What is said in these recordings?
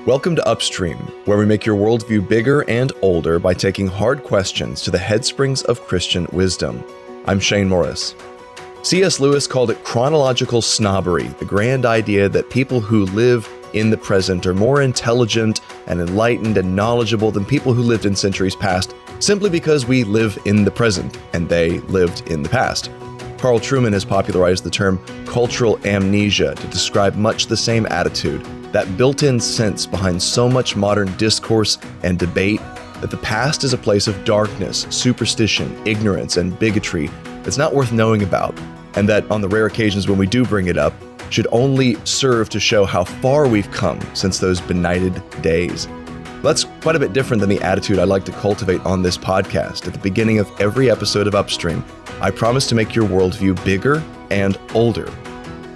Welcome to Upstream, where we make your worldview bigger and older by taking hard questions to the headsprings of Christian wisdom. I'm Shane Morris. C.S. Lewis called it chronological snobbery, the grand idea that people who live in the present are more intelligent and enlightened and knowledgeable than people who lived in centuries past, simply because we live in the present and they lived in the past. Carl Trueman has popularized the term cultural amnesia to describe much the same attitude, that built-in sense behind so much modern discourse and debate that the past is a place of darkness, superstition, ignorance, and bigotry that's not worth knowing about, and that on the rare occasions when we do bring it up, should only serve to show how far we've come since those benighted days. That's quite a bit different than the attitude I like to cultivate on this podcast. At the beginning of every episode of Upstream, I promise to make your worldview bigger and older.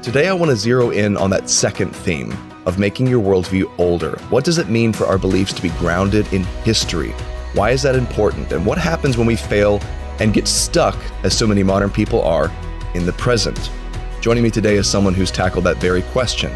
Today I want to zero in on that second theme of making your worldview older. What does it mean for our beliefs to be grounded in history? Why is that important? And what happens when we fail and get stuck, as so many modern people are, in the present? Joining me today is someone who's tackled that very question.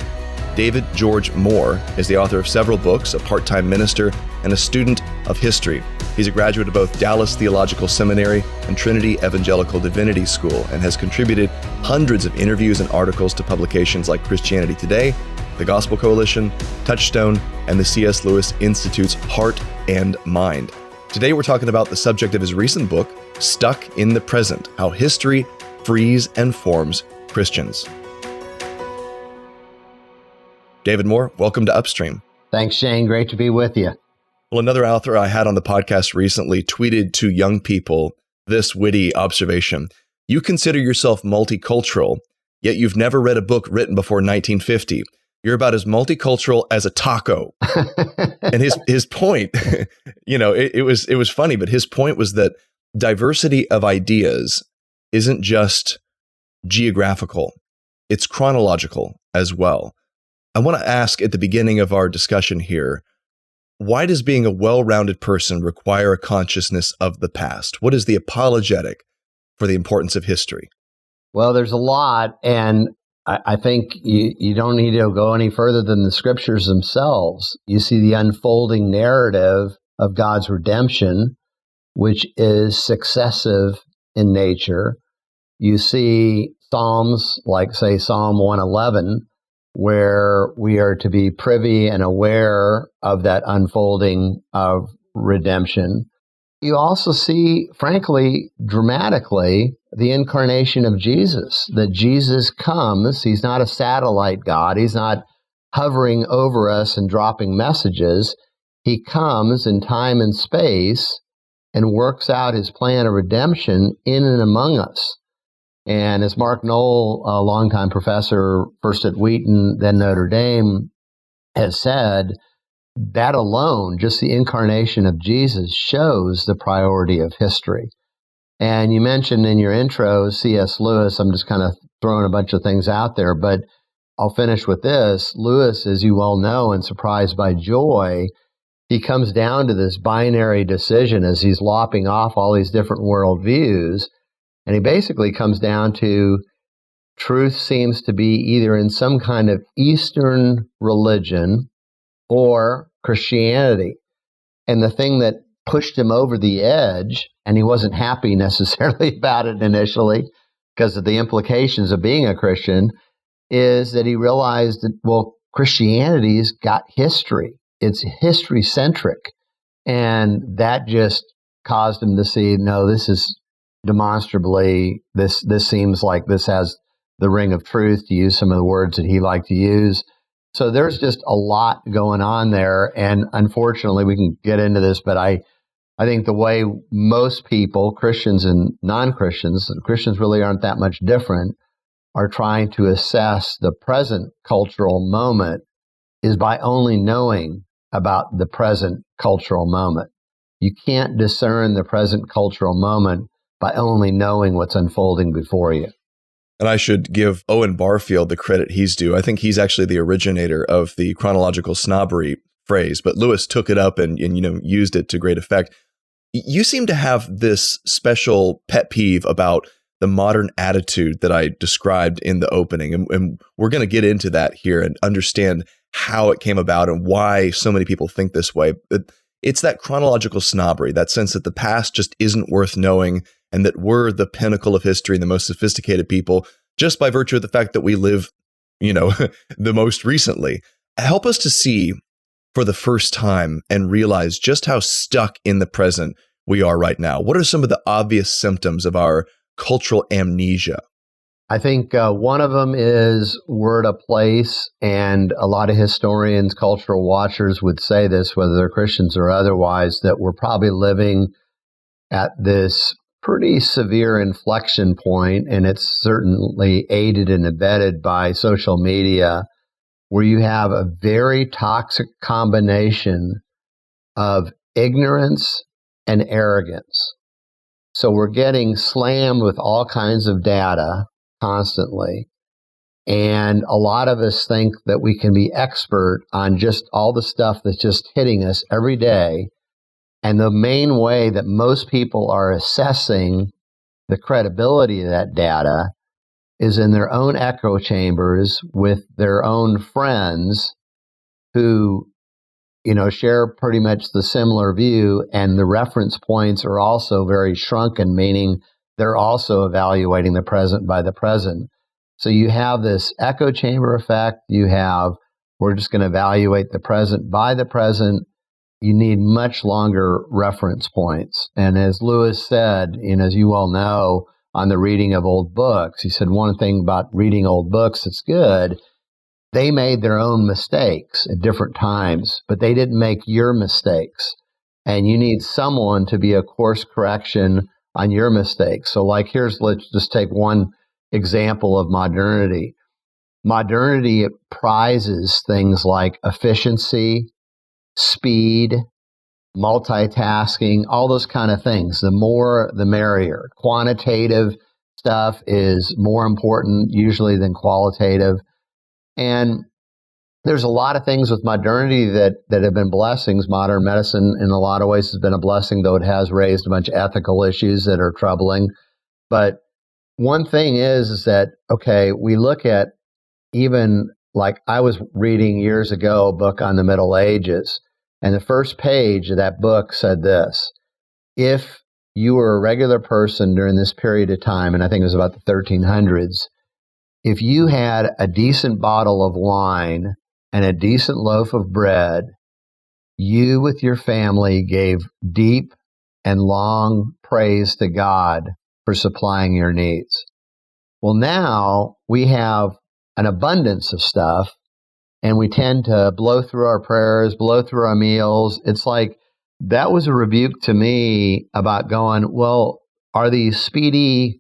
David George Moore is the author of several books, a part-time minister, and a student of history. He's a graduate of both Dallas Theological Seminary and Trinity Evangelical Divinity School and has contributed hundreds of interviews and articles to publications like Christianity Today, the Gospel Coalition, Touchstone, and the C.S. Lewis Institute's Heart and Mind. Today we're talking about the subject of his recent book, Stuck in the Present: How History Frees and Forms Christians. David Moore, welcome to Upstream. Thanks, Shane. Great to be with you. Well, another author I had on the podcast recently tweeted to young people this witty observation. You consider yourself multicultural, yet you've never read a book written before 1950. You're about as multicultural as a taco. And his point, it was funny, but his point was that diversity of ideas isn't just geographical, it's chronological as well. I want to ask at the beginning of our discussion here, why does being a well-rounded person require a consciousness of the past? What is the apologetic for the importance of history? Well, there's a lot, and I think you don't need to go any further than the scriptures themselves. You see the unfolding narrative of God's redemption, which is successive in nature. You see Psalms like, say, Psalm 111, where we are to be privy and aware of that unfolding of redemption. You also see, frankly, dramatically, the incarnation of Jesus, that Jesus comes. He's not a satellite God. He's not hovering over us and dropping messages. He comes in time and space and works out his plan of redemption in and among us. And as Mark Knoll, a longtime professor, first at Wheaton, then Notre Dame, has said, that alone, just the incarnation of Jesus, shows the priority of history. And you mentioned in your intro C.S. Lewis. I'm just kind of throwing a bunch of things out there, but I'll finish with this. Lewis, as you well know, in Surprised by Joy, he comes down to this binary decision as he's lopping off all these different worldviews. And he basically comes down to truth seems to be either in some kind of Eastern religion or Christianity. And the thing that pushed him over the edge, and he wasn't happy necessarily about it initially because of the implications of being a Christian, is that he realized that, well, Christianity's got history. It's history-centric. And that just caused him to see, no, this is demonstrably, this seems like this has the ring of truth, to use some of the words that he liked to use. So there's just a lot going on there. And unfortunately, we can get into this, but I think the way most people, Christians and non-Christians, Christians really aren't that much different, are trying to assess the present cultural moment is by only knowing about the present cultural moment. You can't discern the present cultural moment by only knowing what's unfolding before you. And I should give Owen Barfield the credit he's due. I think he's actually the originator of the chronological snobbery phrase, but Lewis took it up and used it to great effect. You seem to have this special pet peeve about the modern attitude that I described in the opening. And we're going to get into that here and understand how it came about and why so many people think this way. But it's that chronological snobbery, that sense that the past just isn't worth knowing and that we're the pinnacle of history and the most sophisticated people just by virtue of the fact that we live, the most recently. Help us to see for the first time and realize just how stuck in the present we are right now. What are some of the obvious symptoms of our cultural amnesia? I think one of them is we're at a place, and a lot of historians, cultural watchers would say this, whether they're Christians or otherwise, that we're probably living at this pretty severe inflection point, and it's certainly aided and abetted by social media, where you have a very toxic combination of ignorance and arrogance. So we're getting slammed with all kinds of data constantly. And a lot of us think that we can be expert on just all the stuff that's just hitting us every day. And the main way that most people are assessing the credibility of that data is in their own echo chambers with their own friends who, share pretty much the similar view, and the reference points are also very shrunken, meaning they're also evaluating the present by the present. So you have this echo chamber effect. We're just going to evaluate the present by the present. You need much longer reference points. And as Lewis said, as you all know, on the reading of old books, he said one thing about reading old books that's good, they made their own mistakes at different times, but they didn't make your mistakes. And you need someone to be a course correction on your mistakes. So let's just take one example of modernity. Modernity prizes things like efficiency, speed, multitasking, all those kind of things. The more, the merrier. Quantitative stuff is more important usually than qualitative. And there's a lot of things with modernity that have been blessings. Modern medicine, in a lot of ways, has been a blessing, though it has raised a bunch of ethical issues that are troubling. But one thing is that, okay, we look at even, like I was reading years ago a book on the Middle Ages, and the first page of that book said this: if you were a regular person during this period of time, and I think it was about the 1300s, if you had a decent bottle of wine and a decent loaf of bread, you with your family gave deep and long praise to God for supplying your needs. Well, now we have an abundance of stuff, and we tend to blow through our prayers, blow through our meals. It's like that was a rebuke to me about going, well, are these speedy,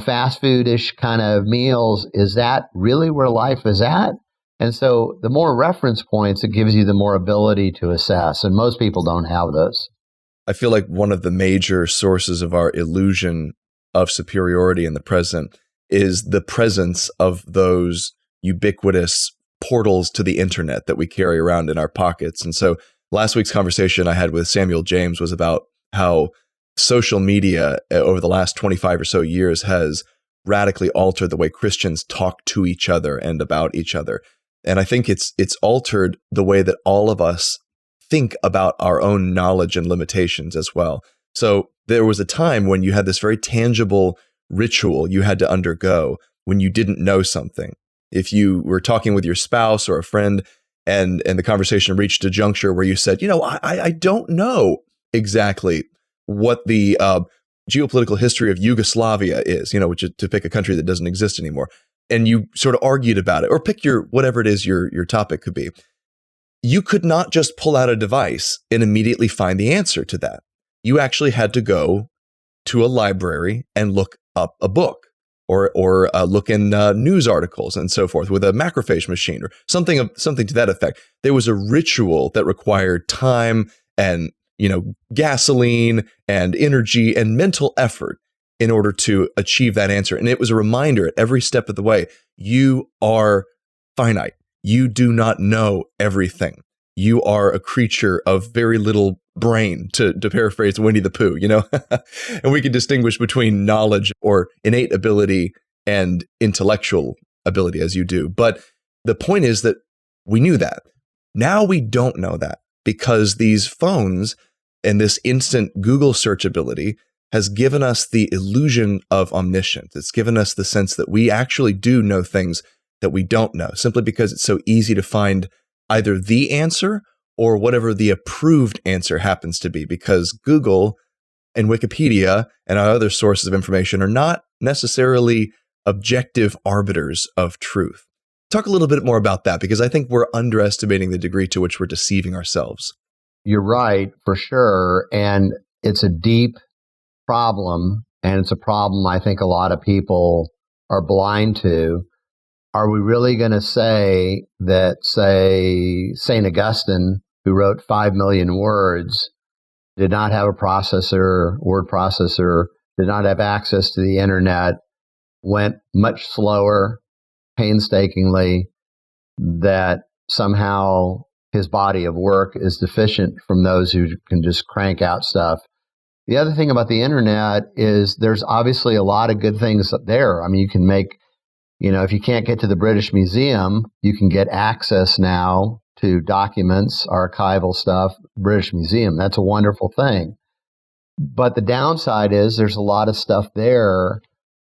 fast food-ish kind of meals, is that really where life is at? And so the more reference points, it gives you the more ability to assess. And most people don't have those. I feel like one of the major sources of our illusion of superiority in the present is the presence of those ubiquitous portals to the internet that we carry around in our pockets. And so last week's conversation I had with Samuel James was about how social media over the last 25 or so years has radically altered the way Christians talk to each other and about each other. And I think it's altered the way that all of us think about our own knowledge and limitations as well. So there was a time when you had this very tangible ritual you had to undergo when you didn't know something. If you were talking with your spouse or a friend and the conversation reached a juncture where you said, I don't know exactly what the geopolitical history of Yugoslavia is, which is to pick a country that doesn't exist anymore. And you sort of argued about it, or pick whatever it is your topic could be. You could not just pull out a device and immediately find the answer to that. You actually had to go to a library and look up a book or look in news articles and so forth with a macrophage machine or something to that effect. There was a ritual that required time and gasoline and energy and mental effort in order to achieve that answer. And it was a reminder at every step of the way, you are finite. You do not know everything. you are a creature of very little brain, to paraphrase Winnie the Pooh, and we can distinguish between knowledge or innate ability and intellectual ability as you do. But the point is that we knew that. Now we don't know that, because these phones and this instant Google search ability has given us the illusion of omniscience. It's given us the sense that we actually do know things that we don't know, simply because it's so easy to find either the answer or whatever the approved answer happens to be, because Google and Wikipedia and our other sources of information are not necessarily objective arbiters of truth. Talk a little bit more about that, because I think we're underestimating the degree to which we're deceiving ourselves. You're right, for sure. And it's a deep problem, and it's a problem I think a lot of people are blind to. Are we really going to say that, say, St. Augustine, who wrote 5 million words, did not have a word processor, did not have access to the internet, went much slower, painstakingly, that somehow his body of work is deficient from those who can just crank out stuff? The other thing about the internet is there's obviously a lot of good things there. I mean, you can make, if you can't get to the British Museum, you can get access now to documents, archival stuff, British Museum. That's a wonderful thing. But the downside is there's a lot of stuff there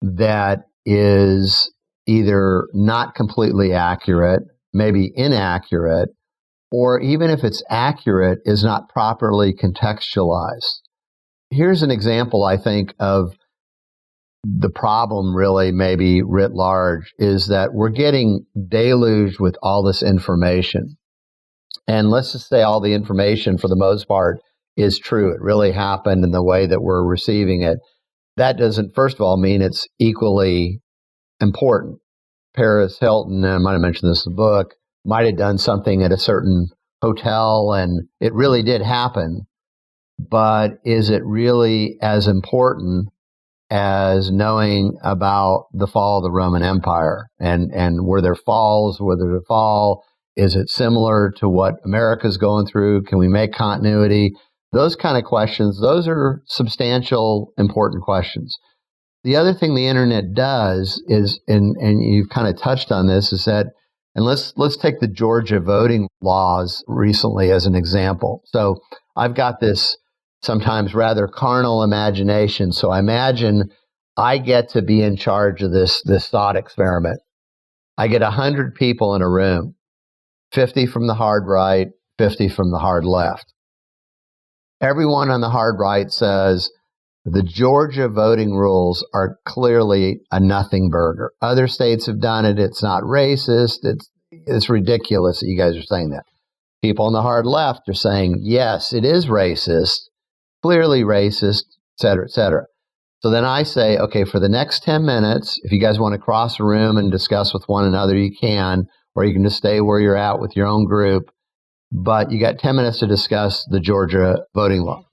that is either not completely accurate, maybe inaccurate, or even if it's accurate, is not properly contextualized. Here's an example, I think, of the problem really maybe writ large, is that we're getting deluged with all this information. And let's just say all the information, for the most part, is true. It really happened in the way that we're receiving it. That doesn't, first of all, mean it's equally important. Paris Hilton, and I might have mentioned this in the book, might have done something at a certain hotel, and it really did happen. But is it really as important as knowing about the fall of the Roman Empire? And were there falls? Were there a fall? Is it similar to what America's going through? Can we make continuity? Those kind of questions, those are substantial, important questions. The other thing the internet does is, and you've kind of touched on this, is that, and let's take the Georgia voting laws recently as an example. So I've got this sometimes rather carnal imagination. So I imagine I get to be in charge of this thought experiment. I get 100 people in a room, 50 from the hard right, 50 from the hard left. Everyone on the hard right says the Georgia voting rules are clearly a nothing burger. Other states have done it. It's not racist. It's ridiculous that you guys are saying that. People on the hard left are saying, yes, it is racist, clearly racist, et cetera, et cetera. So then I say, okay, for the next 10 minutes, if you guys want to cross a room and discuss with one another, you can, or you can just stay where you're at with your own group. But you got 10 minutes to discuss the Georgia voting law.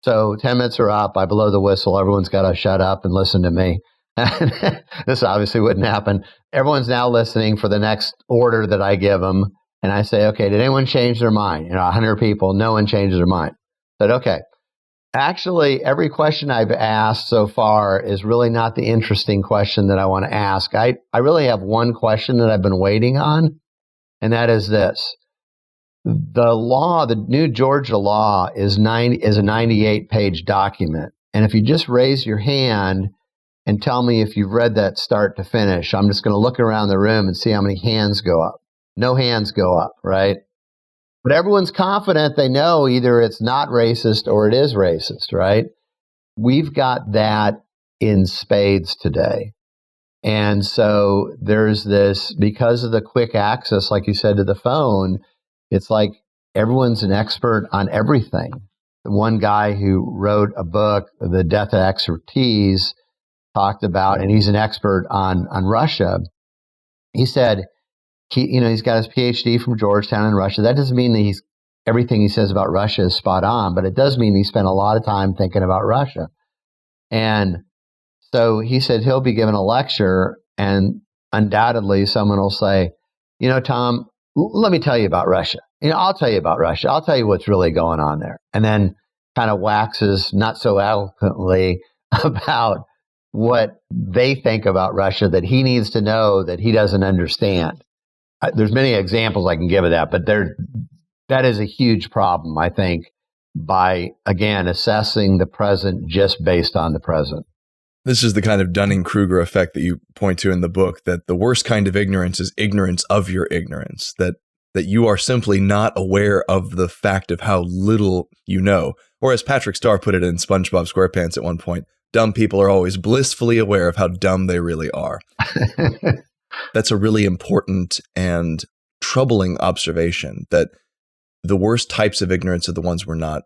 So 10 minutes are up. I blow the whistle. Everyone's got to shut up and listen to me. This obviously wouldn't happen. Everyone's now listening for the next order that I give them. And I say, okay, did anyone change their mind? 100 people, no one changes their mind. I said, okay. Actually, every question I've asked so far is really not the interesting question that I want to ask. I really have one question that I've been waiting on, and that is this. The law, the new Georgia law, is a 98-page document. And if you just raise your hand and tell me if you've read that start to finish, I'm just going to look around the room and see how many hands go up. No hands go up, right? But everyone's confident they know either it's not racist or it is racist, right? We've got that in spades today. And so there's this, because of the quick access, like you said, to the phone, it's like everyone's an expert on everything. The one guy who wrote a book, The Death of Expertise, talked about, and he's an expert on Russia. He said, he's got his PhD from Georgetown in Russia. That doesn't mean that everything he says about Russia is spot on, but it does mean he spent a lot of time thinking about Russia. And so he said he'll be given a lecture, and undoubtedly someone will say, Tom, let me tell you about Russia. I'll tell you about Russia. I'll tell you what's really going on there. And then kind of waxes not so eloquently about what they think about Russia that he needs to know that he doesn't understand. There's many examples I can give of that, but that is a huge problem, I think, by, again, assessing the present just based on the present. This is the kind of Dunning-Kruger effect that you point to in the book, that the worst kind of ignorance is ignorance of your ignorance, that you are simply not aware of the fact of how little you know. Or as Patrick Starr put it in SpongeBob SquarePants at one point, dumb people are always blissfully aware of how dumb they really are. That's a really important and troubling observation, that the worst types of ignorance are the ones we're not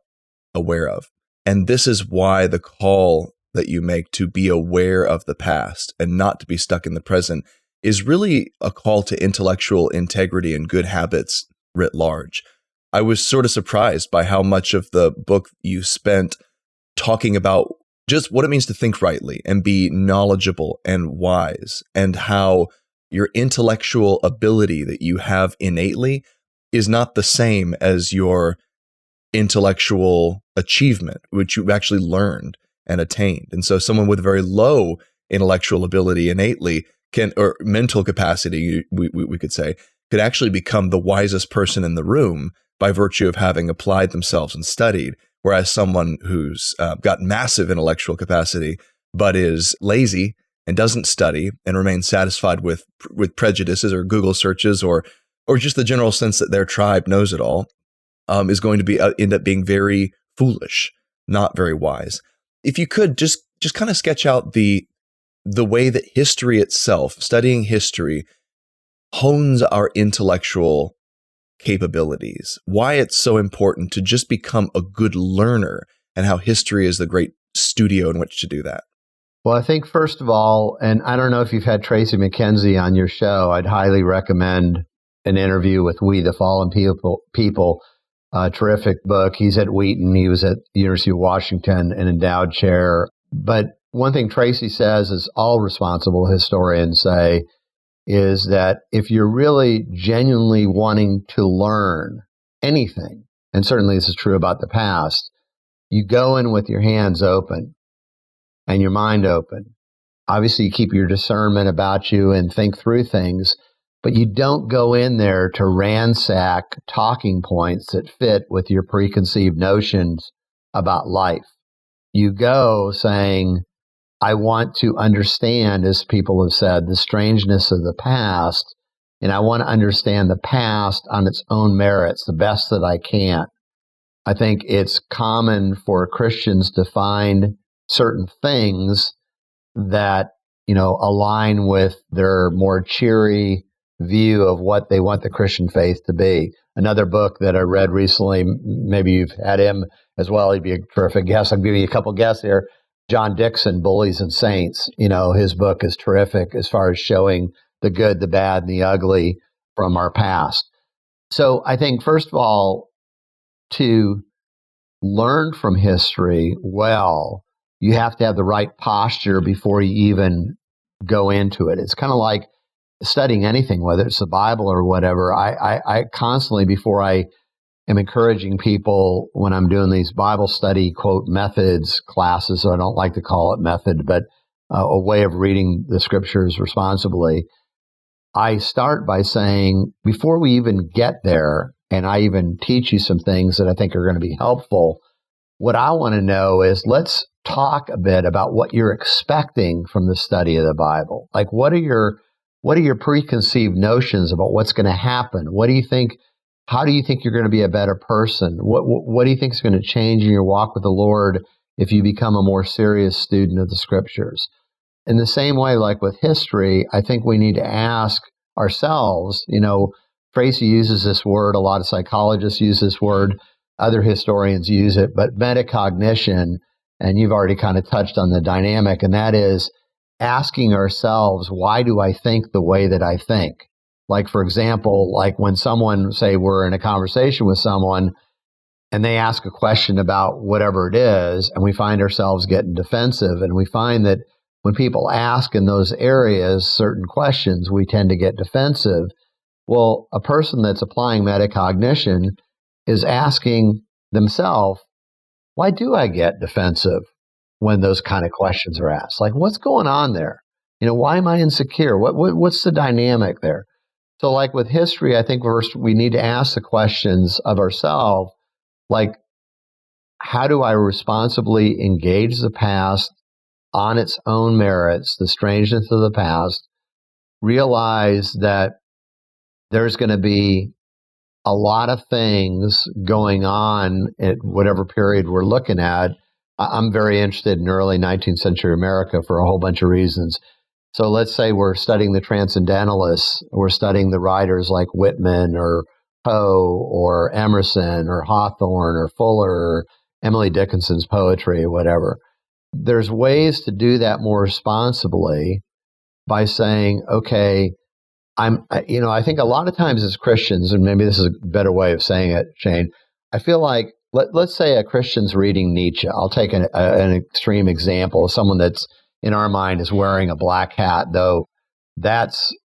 aware of. And this is why the call that you make to be aware of the past and not to be stuck in the present is really a call to intellectual integrity and good habits writ large. I was sort of surprised by how much of the book you spent talking about just what it means to think rightly and be knowledgeable and wise, and how your intellectual ability that you have innately is not the same as your intellectual achievement, which you've actually learned and attained. And so someone with very low intellectual ability innately or mental capacity, we could say, could actually become the wisest person in the room by virtue of having applied themselves and studied. Whereas someone who's got massive intellectual capacity, but is lazy and doesn't study and remains satisfied with prejudices or Google searches or just the general sense that their tribe knows it all, is going to end up being very foolish, not very wise. If you could just kind of sketch out the way that history itself, studying history, hones our intellectual capabilities, why it's so important to just become a good learner, and how history is the great studio in which to do that. Well, I think first of all, and I don't know if you've had Tracy McKenzie on your show, I'd highly recommend an interview with We the Fallen People. Terrific book. He's at Wheaton. He was at the University of Washington, an endowed chair. But one thing Tracy says, is all responsible historians say, is that if you're really genuinely wanting to learn anything, and certainly this is true about the past, you go in with your hands open and your mind open. Obviously, you keep your discernment about you and think through things, but you don't go in there to ransack talking points that fit with your preconceived notions about life. You go saying, I want to understand, as people have said, the strangeness of the past, and I want to understand the past on its own merits, the best that I can. I think it's common for Christians to find certain things that, align with their more cheery view of what they want the Christian faith to be. Another book that I read recently, maybe you've had him as well, he'd be a terrific guest. I'll give you a couple guests here. John Dixon, Bullies and Saints. His book is terrific as far as showing the good, the bad, and the ugly from our past. So I think, first of all, to learn from history well, you have to have the right posture before you even go into it. It's kind of like studying anything, whether it's the Bible or whatever. I constantly, before I am encouraging people when I'm doing these Bible study, quote, methods classes, so I don't like to call it method, but a way of reading the scriptures responsibly, I start by saying, before we even get there, and I even teach you some things that I think are going to be helpful, what I want to know is, let's talk a bit about what you're expecting from the study of the Bible. Like, what are your preconceived notions about what's going to happen? What do you think? How do you think you're going to be a better person? What do you think is going to change in your walk with the Lord if you become a more serious student of the Scriptures? In the same way, like with history, I think we need to ask ourselves, Tracy uses this word, a lot of psychologists use this word, other historians use it, but metacognition, and you've already kind of touched on the dynamic, and that is asking ourselves, why do I think the way that I think? Like, for example, like when someone, say we're in a conversation with someone and they ask a question about whatever it is, and we find ourselves getting defensive, and we find that when people ask in those areas certain questions, we tend to get defensive. Well, a person that's applying metacognition is asking themselves, why do I get defensive when those kind of questions are asked? Like, what's going on there? Why am I insecure? What's the dynamic there? So, like with history, I think first we need to ask the questions of ourselves, like, how do I responsibly engage the past on its own merits, the strangeness of the past, realize that there's going to be a lot of things going on at whatever period we're looking at. I'm very interested in early 19th century America for a whole bunch of reasons. So let's say we're studying the transcendentalists, we're studying the writers like Whitman or Poe or Emerson or Hawthorne or Fuller or Emily Dickinson's poetry or whatever. There's ways to do that more responsibly by saying, okay, I think a lot of times as Christians, and maybe this is a better way of saying it, Shane, I feel like, let's say a Christian's reading Nietzsche. I'll take an extreme example of someone that's in our mind is wearing a black hat, though that's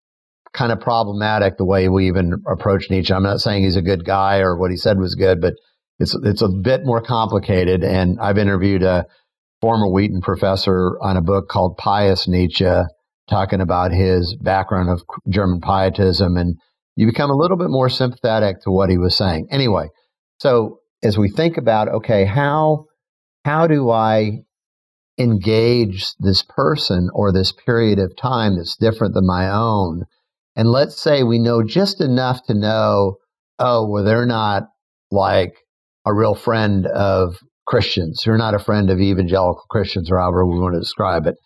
kind of problematic the way we even approach Nietzsche. I'm not saying he's a good guy or what he said was good, but it's a bit more complicated. And I've interviewed a former Wheaton professor on a book called Pious Nietzsche, talking about his background of German pietism, and you become a little bit more sympathetic to what he was saying. Anyway, so as we think about, okay, how do I engage this person or this period of time that's different than my own? And let's say we know just enough to know, they're not like a real friend of Christians. They're not a friend of evangelical Christians, or however we want to describe it.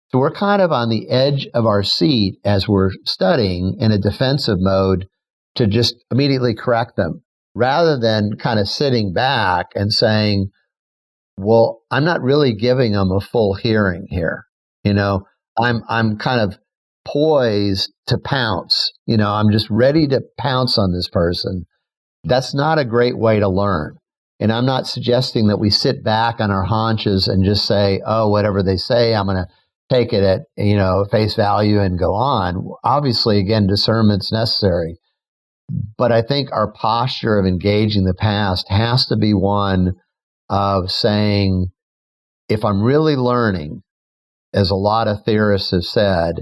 So we're kind of on the edge of our seat as we're studying in a defensive mode to just immediately correct them, rather than kind of sitting back and saying, well, I'm not really giving them a full hearing here. I'm kind of poised to pounce. I'm just ready to pounce on this person. That's not a great way to learn. And I'm not suggesting that we sit back on our haunches and just say, oh, whatever they say, I'm going to take it at, face value and go on. Obviously, again, discernment's necessary. But I think our posture of engaging the past has to be one of saying, if I'm really learning, as a lot of theorists have said,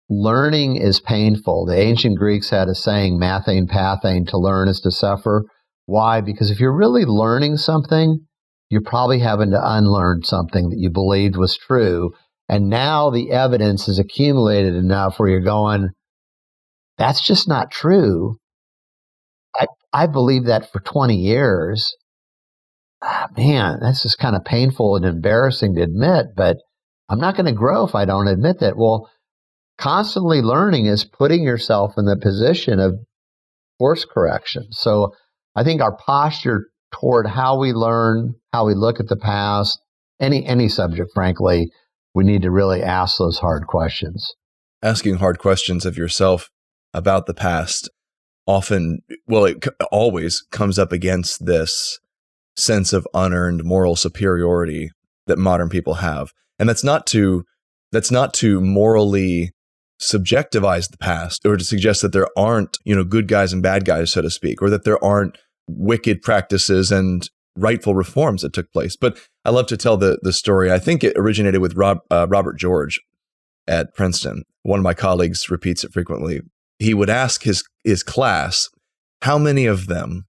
learning is painful. The ancient Greeks had a saying, mathane, pathane, to learn is to suffer. Why? Because if you're really learning something, you're probably having to unlearn something that you believed was true. And now the evidence is accumulated enough where you're going, that's just not true. I believed that for 20 years. Man, that's just kind of painful and embarrassing to admit, but I'm not going to grow if I don't admit that. Well, constantly learning is putting yourself in the position of course correction. So I think our posture toward how we learn, how we look at the past, any subject, frankly, we need to really ask those hard questions. Asking hard questions of yourself about the past often, it always comes up against this sense of unearned moral superiority that modern people have. And that's not to morally subjectivize the past or to suggest that there aren't, good guys and bad guys, so to speak, or that there aren't wicked practices and rightful reforms that took place. But I love to tell the story. I think it originated with Robert George at Princeton. One of my colleagues repeats it frequently. He would ask his class, how many of them,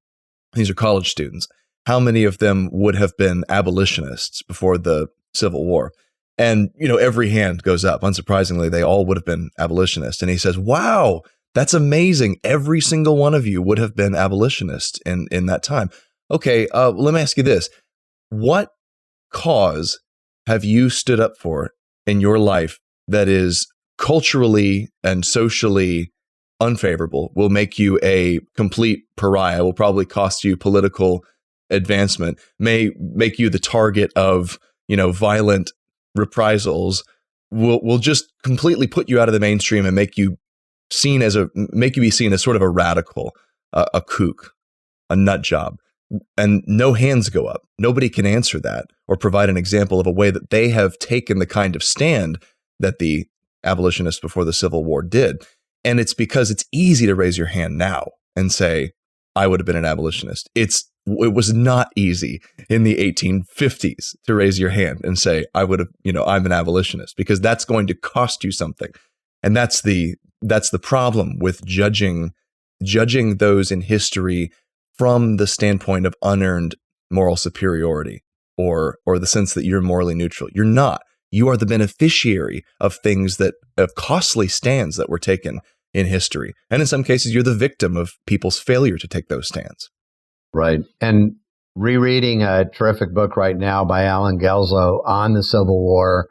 these are college students, how many of them would have been abolitionists before the Civil War? And, every hand goes up. Unsurprisingly, they all would have been abolitionists. And he says, wow, that's amazing. Every single one of you would have been abolitionists in that time. Okay, let me ask you this. What cause have you stood up for in your life that is culturally and socially unfavorable, will make you a complete pariah, will probably cost you political advancement, may make you the target of, violent reprisals, will just completely put you out of the mainstream and make you be seen as sort of a radical, a kook, a nut job. And no hands go up. Nobody can answer that or provide an example of a way that they have taken the kind of stand that the abolitionists before the Civil War did. And it's because it's easy to raise your hand now and say, I would have been an abolitionist. It was not easy in the 1850s to raise your hand and say, I would have, I'm an abolitionist, because that's going to cost you something. And that's the problem with judging those in history from the standpoint of unearned moral superiority or the sense that you're morally neutral. You're not. You are the beneficiary of costly stands that were taken in history. And in some cases, you're the victim of people's failure to take those stands. Right. And rereading a terrific book right now by Alan Gelso on the Civil War,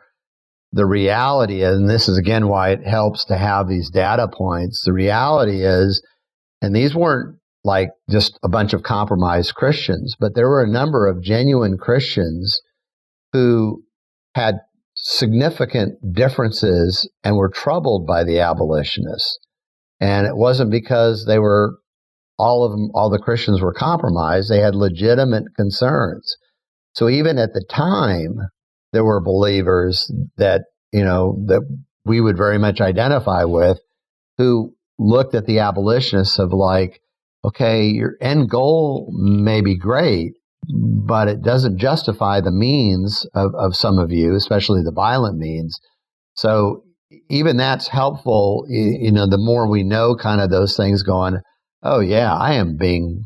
the reality is, and this is again why it helps to have these data points, the reality is, and these weren't like just a bunch of compromised Christians, but there were a number of genuine Christians who had significant differences and were troubled by the abolitionists. And it wasn't because all the Christians were compromised. They had legitimate concerns. So even at the time, there were believers that we would very much identify with, who looked at the abolitionists of like, okay, your end goal may be great, but it doesn't justify the means of some of you, especially the violent means. So even that's helpful. The more we know kind of those things going, oh yeah, I am being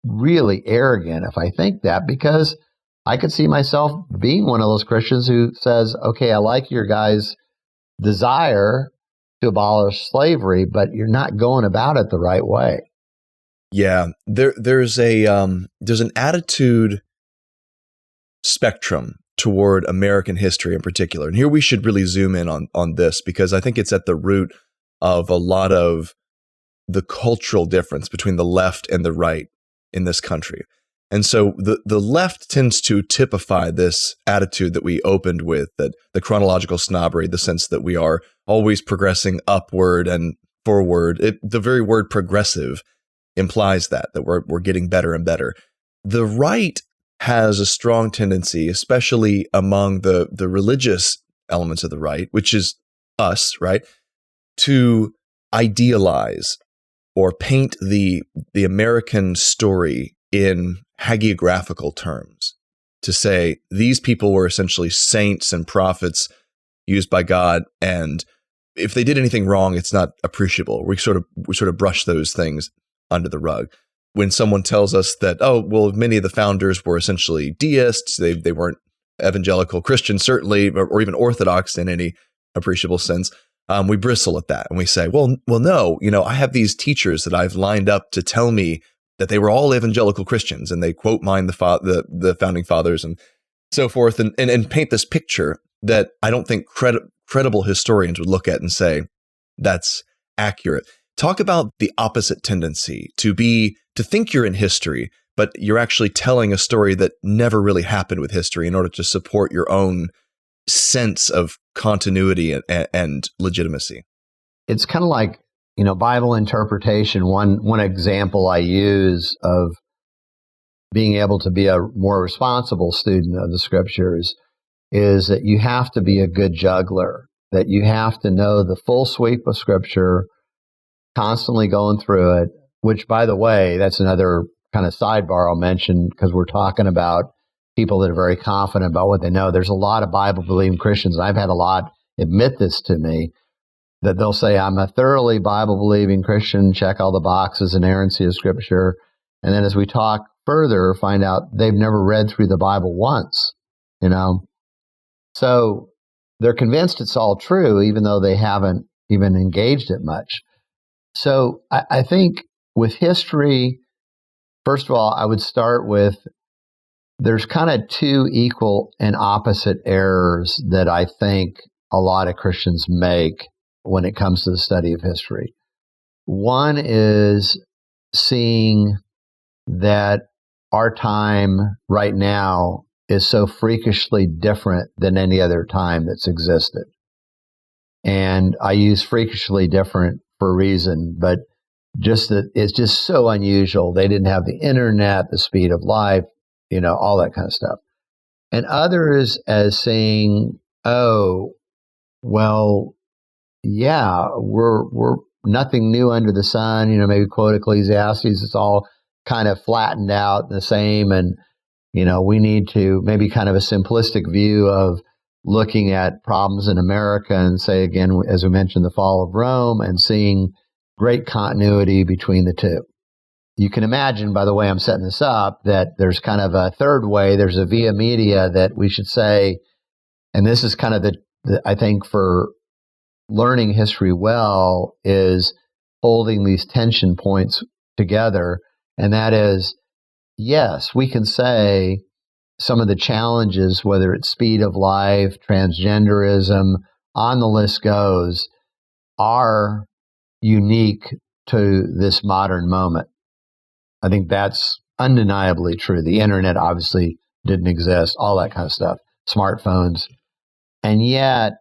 really arrogant if I think that, because I could see myself being one of those Christians who says, okay, I like your guys' desire to abolish slavery, but you're not going about it the right way. Yeah, there's an attitude spectrum toward American history in particular. And here we should really zoom in on this, because I think it's at the root of a lot of the cultural difference between the left and the right in this country. And so the left tends to typify this attitude that we opened with, that the chronological snobbery, the sense that we are always progressing upward and forward. The very word progressive implies that we're getting better and better. The right has a strong tendency, especially among the religious elements of the right, which is us, right, to idealize or paint the American story in hagiographical terms, to say these people were essentially saints and prophets used by God, and if they did anything wrong, it's not appreciable. We sort of brush those things under the rug. When someone tells us that, oh, well, many of the founders were essentially deists, they weren't evangelical Christians, certainly, or even Orthodox in any appreciable sense, we bristle at that and we say, well, no, I have these teachers that I've lined up to tell me that they were all evangelical Christians, and they quote mine the founding fathers and so forth, and paint this picture that I don't think credible historians would look at and say that's accurate. Talk about the opposite tendency to think you're in history, but you're actually telling a story that never really happened with history in order to support your own sense of continuity and legitimacy. It's kind of like, Bible interpretation. One example I use of being able to be a more responsible student of the scriptures is that you have to be a good juggler, that you have to know the full sweep of scripture, constantly going through it, which, by the way, that's another kind of sidebar I'll mention, because we're talking about people that are very confident about what they know. There's a lot of Bible-believing Christians, and I've had a lot admit this to me, that they'll say, I'm a thoroughly Bible-believing Christian, check all the boxes, inerrancy of Scripture. And then as we talk further, find out they've never read through the Bible once, So they're convinced it's all true, even though they haven't even engaged it much. So I think with history, first of all, I would start with, there's kind of two equal and opposite errors that I think a lot of Christians make when it comes to the study of history. One is seeing that our time right now is so freakishly different than any other time that's existed. And I use freakishly different for a reason, but just that it's just so unusual. They didn't have the internet, the speed of life, all that kind of stuff. And others as saying, oh, well, yeah, we're nothing new under the sun, maybe quote Ecclesiastes, it's all kind of flattened out the same. And, we need to maybe kind of a simplistic view of looking at problems in America and say, again, as we mentioned, the fall of Rome and seeing great continuity between the two. You can imagine, by the way I'm setting this up, that there's kind of a third way. There's a via media that we should say, and this is kind of I think for learning history well, is holding these tension points together. And that is, yes, we can say some of the challenges, whether it's speed of life, transgenderism, on the list goes, are unique to this modern moment. I think that's undeniably true. The internet obviously didn't exist, all that kind of stuff, smartphones. And yet,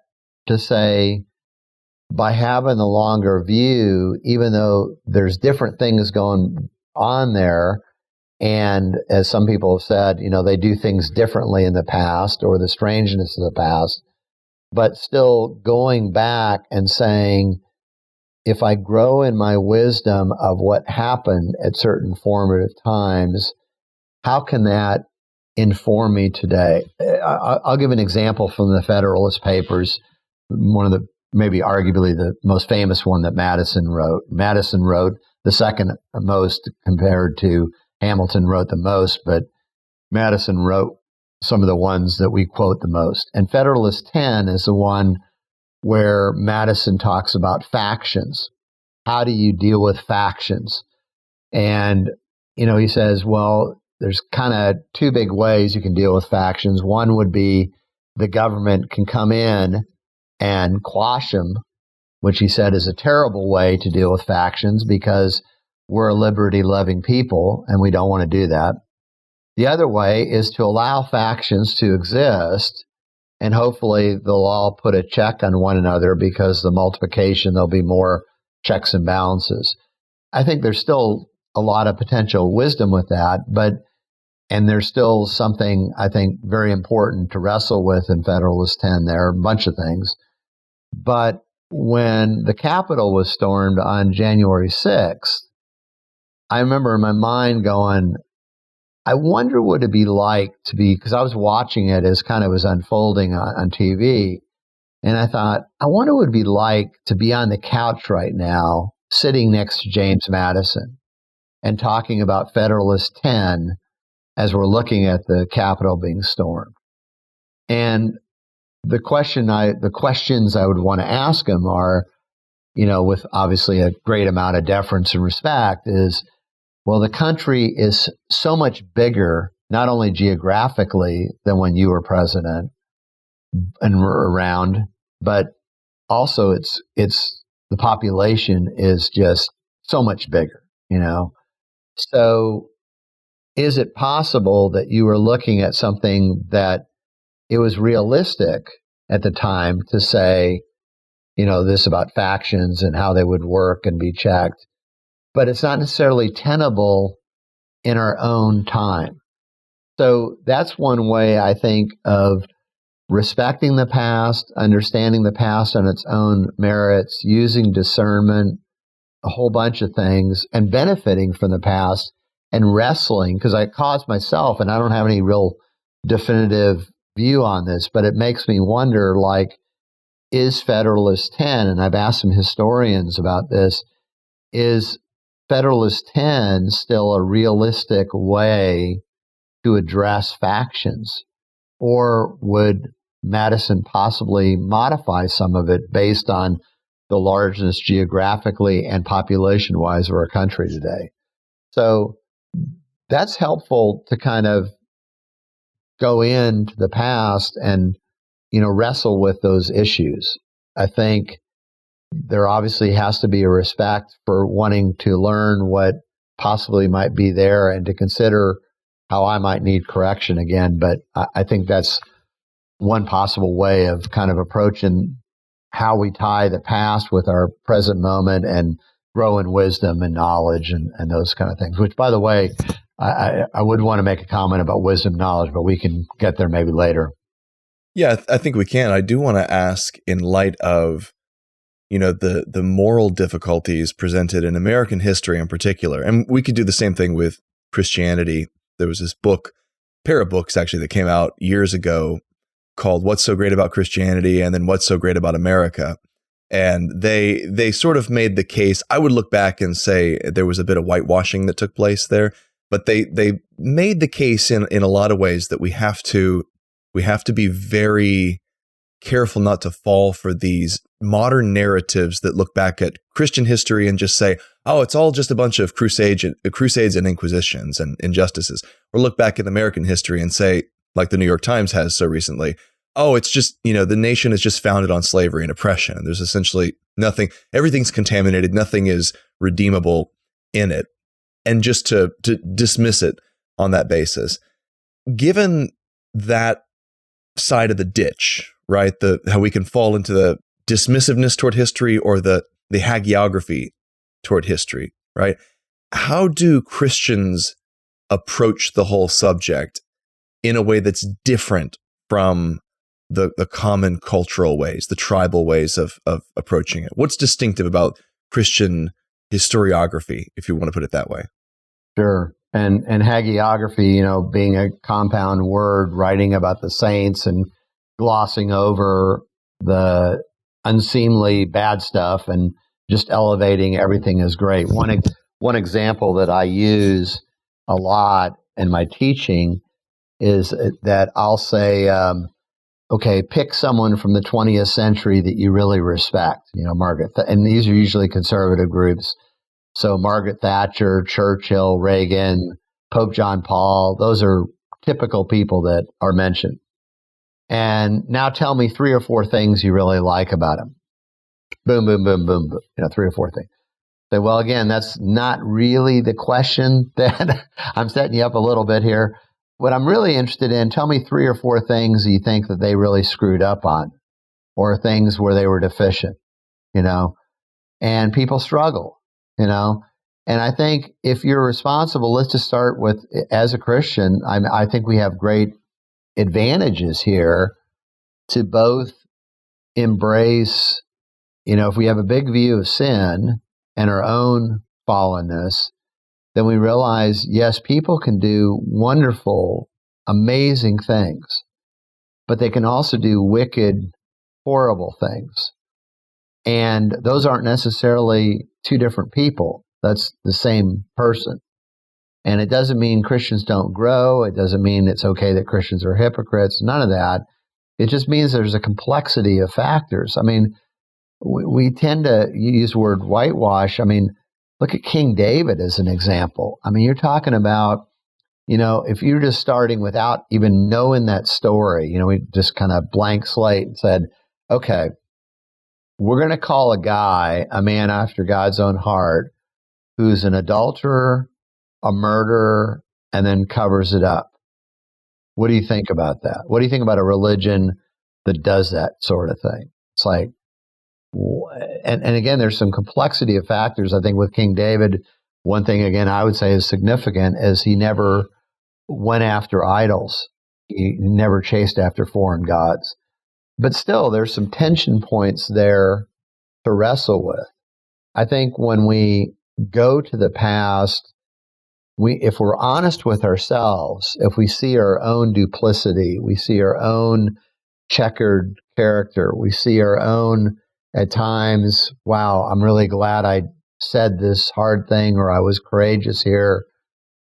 to say, by having the longer view, even though there's different things going on there, and as some people have said, they do things differently in the past, or the strangeness of the past, but still going back and saying, if I grow in my wisdom of what happened at certain formative times, how can that inform me today? I'll give an example from the Federalist Papers, one of the, maybe arguably the most famous one that Madison wrote. Madison wrote the second most compared to Hamilton wrote the most, but Madison wrote some of the ones that we quote the most. And Federalist 10 is the one where Madison talks about factions. How do you deal with factions? And, he says, well, there's kind of two big ways you can deal with factions. One would be the government can come in and quash them, which he said is a terrible way to deal with factions because we're a liberty-loving people and we don't want to do that. The other way is to allow factions to exist, and hopefully they'll all put a check on one another because the multiplication, there'll be more checks and balances. I think there's still a lot of potential wisdom with that, and there's still something I think very important to wrestle with in Federalist 10 there, a bunch of things. But when the Capitol was stormed on January 6th, I remember in my mind going, I wonder what it'd be like to be, because I was watching it as kind of was unfolding on TV. And I thought, I wonder what it'd be like to be on the couch right now, sitting next to James Madison and talking about Federalist 10 as we're looking at the Capitol being stormed. And the questions I would want to ask him are, with obviously a great amount of deference and respect, is, well, the country is so much bigger, not only geographically than when you were president and were around, but also it's the population is just so much bigger, So is it possible that you were looking at something that it was realistic at the time to say, this about factions and how they would work and be checked, but it's not necessarily tenable in our own time? So that's one way, I think, of respecting the past, understanding the past on its own merits, using discernment, a whole bunch of things, and benefiting from the past and wrestling, because I caused myself, and I don't have any real definitive view on this, but it makes me wonder, is Federalist 10, and I've asked some historians about this, is Federalist 10 still a realistic way to address factions? Or would Madison possibly modify some of it based on the largeness geographically and population-wise of our country today? So that's helpful to kind of go into the past and, wrestle with those issues. I think there obviously has to be a respect for wanting to learn what possibly might be there and to consider how I might need correction again. But I think that's one possible way of kind of approaching how we tie the past with our present moment and grow in wisdom and knowledge and those kind of things, which, by the way, I would want to make a comment about wisdom knowledge, but we can get there maybe later. Yeah, I think we can. I do want to ask, in light of the moral difficulties presented in American history in particular. And we could do the same thing with Christianity. There was this pair of books actually that came out years ago called What's So Great About Christianity and then What's So Great About America. And they sort of made the case. I would look back and say there was a bit of whitewashing that took place there, but they made the case in a lot of ways that we have to be very careful not to fall for these modern narratives that look back at Christian history and just say, oh, it's all just a bunch of crusades and inquisitions and injustices. Or look back at American history and say, like the New York Times has so recently, oh, it's just, the nation is just founded on slavery and oppression. And there's essentially nothing, everything's contaminated, nothing is redeemable in it. And just to dismiss it on that basis. Given that side of the ditch, right? How we can fall into the dismissiveness toward history or the hagiography toward history, right? How do Christians approach the whole subject in a way that's different from the common cultural ways, the tribal ways of approaching it? What's distinctive about Christian historiography, if you want to put it that way? Sure. And hagiography, being a compound word, writing about the saints and glossing over the unseemly bad stuff and just elevating everything is great. One example that I use a lot in my teaching is that I'll say, okay, pick someone from the 20th century that you really respect, Margaret, and these are usually conservative groups. So Margaret Thatcher, Churchill, Reagan, Pope John Paul, those are typical people that are mentioned. And now tell me 3 or 4 things you really like about him. Boom, boom, boom, boom, boom. 3 or 4 things. Say, well, again, that's not really the question that I'm setting you up a little bit here. What I'm really interested in, tell me 3 or 4 things you think that they really screwed up on or things where they were deficient, and people struggle, And I think if you're responsible, let's just start with, as a Christian, I think we have great advantages here to both embrace, if we have a big view of sin and our own fallenness, then we realize, yes, people can do wonderful, amazing things, but they can also do wicked, horrible things. And those aren't necessarily 2 different people. That's the same person. And it doesn't mean Christians don't grow. It doesn't mean it's okay that Christians are hypocrites. None of that. It just means there's a complexity of factors. I mean, we tend to use the word whitewash. I mean, look at King David as an example. I mean, you're talking about, if you're just starting without even knowing that story, we just kind of blank slate and said, okay, we're going to call a man after God's own heart who's an adulterer, a murderer, and then covers it up. What do you think about that? What do you think about a religion that does that sort of thing? It's like, and again, there's some complexity of factors. I think with King David, one thing, again, I would say is significant is he never went after idols. He never chased after foreign gods. But still, there's some tension points there to wrestle with. I think when we go to the past, if we're honest with ourselves, if we see our own duplicity, we see our own checkered character, we see our own, at times, wow, I'm really glad I said this hard thing or I was courageous here,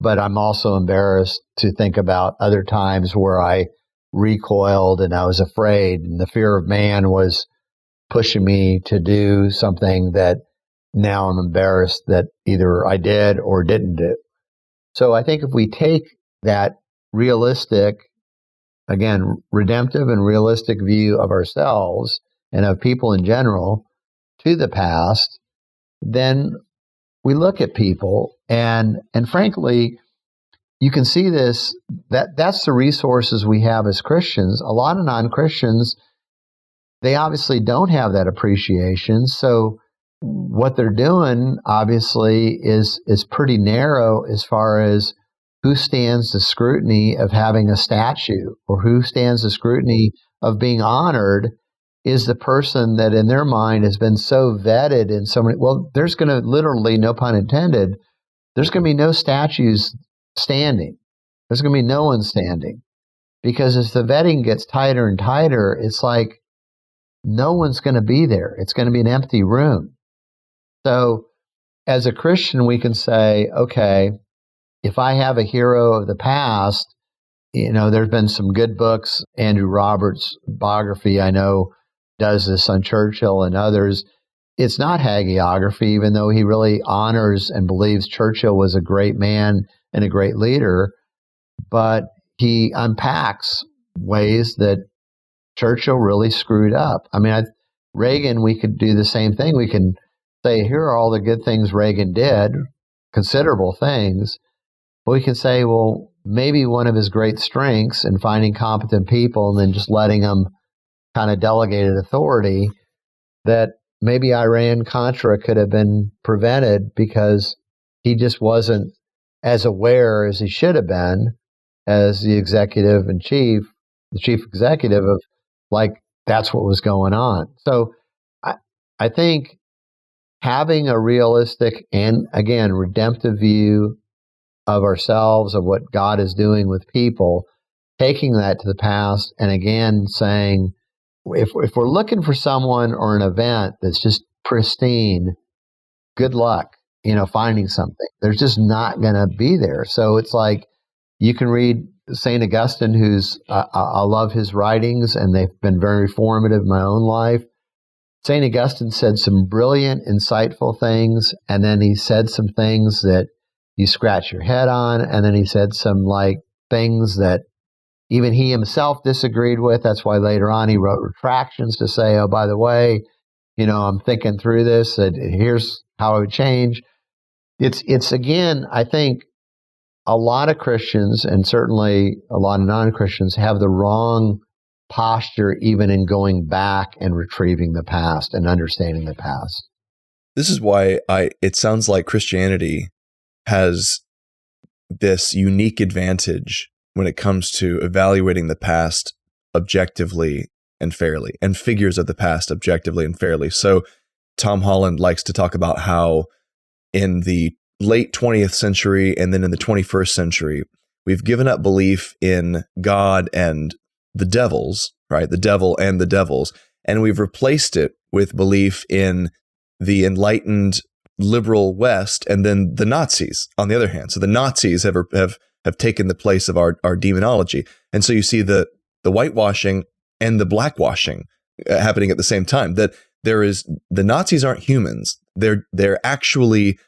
but I'm also embarrassed to think about other times where I recoiled and I was afraid and the fear of man was pushing me to do something that now I'm embarrassed that either I did or didn't do. So I think if we take that realistic, again, redemptive and realistic view of ourselves and of people in general to the past, then we look at people and frankly, you can see this, that's the resources we have as Christians. A lot of non-Christians, they obviously don't have that appreciation. So what they're doing, obviously, is pretty narrow as far as who stands the scrutiny of having a statue or who stands the scrutiny of being honored is the person that in their mind has been so vetted in so many. Well, there's going to literally, no pun intended, there's going to be no statues standing. There's going to be no one standing. Because as the vetting gets tighter and tighter, it's like no one's going to be there. It's going to be an empty room. So as a Christian, we can say, okay, if I have a hero of the past, there's been some good books. Andrew Roberts' biography, I know, does this on Churchill and others. It's not hagiography, even though he really honors and believes Churchill was a great man and a great leader. But he unpacks ways that Churchill really screwed up. I mean, Reagan, we could do the same thing. We can say, here are all the good things Reagan did, considerable things. But we can say, well, maybe one of his great strengths in finding competent people and then just letting them kind of delegated authority, that maybe Iran-Contra could have been prevented because he just wasn't as aware as he should have been as the executive in chief, the chief executive of, like, that's what was going on. So I think having a realistic and, again, redemptive view of ourselves, of what God is doing with people, taking that to the past, and again saying, if we're looking for someone or an event that's just pristine, good luck, finding something. There's just not going to be there. So it's like, you can read St. Augustine, who's, I love his writings, and they've been very formative in my own life. St. Augustine said some brilliant, insightful things, and then he said some things that you scratch your head on, and then he said some things that even he himself disagreed with. That's why later on he wrote retractions to say, oh, by the way, I'm thinking through this, and here's how I would change. It's again, I think a lot of Christians, and certainly a lot of non-Christians, have the wrong posture even in going back and retrieving the past and understanding the past. This is why it sounds like Christianity has this unique advantage when it comes to evaluating the past objectively and fairly, and figures of the past objectively and fairly. So Tom Holland likes to talk about how in the late 20th century and then in the 21st century, we've given up belief in God and the devils, right? The devil and the devils. And we've replaced it with belief in the enlightened liberal West and then the Nazis on the other hand. So the Nazis have taken the place of our demonology. And so you see the whitewashing and the blackwashing happening at the same time. That the Nazis aren't humans. They're actually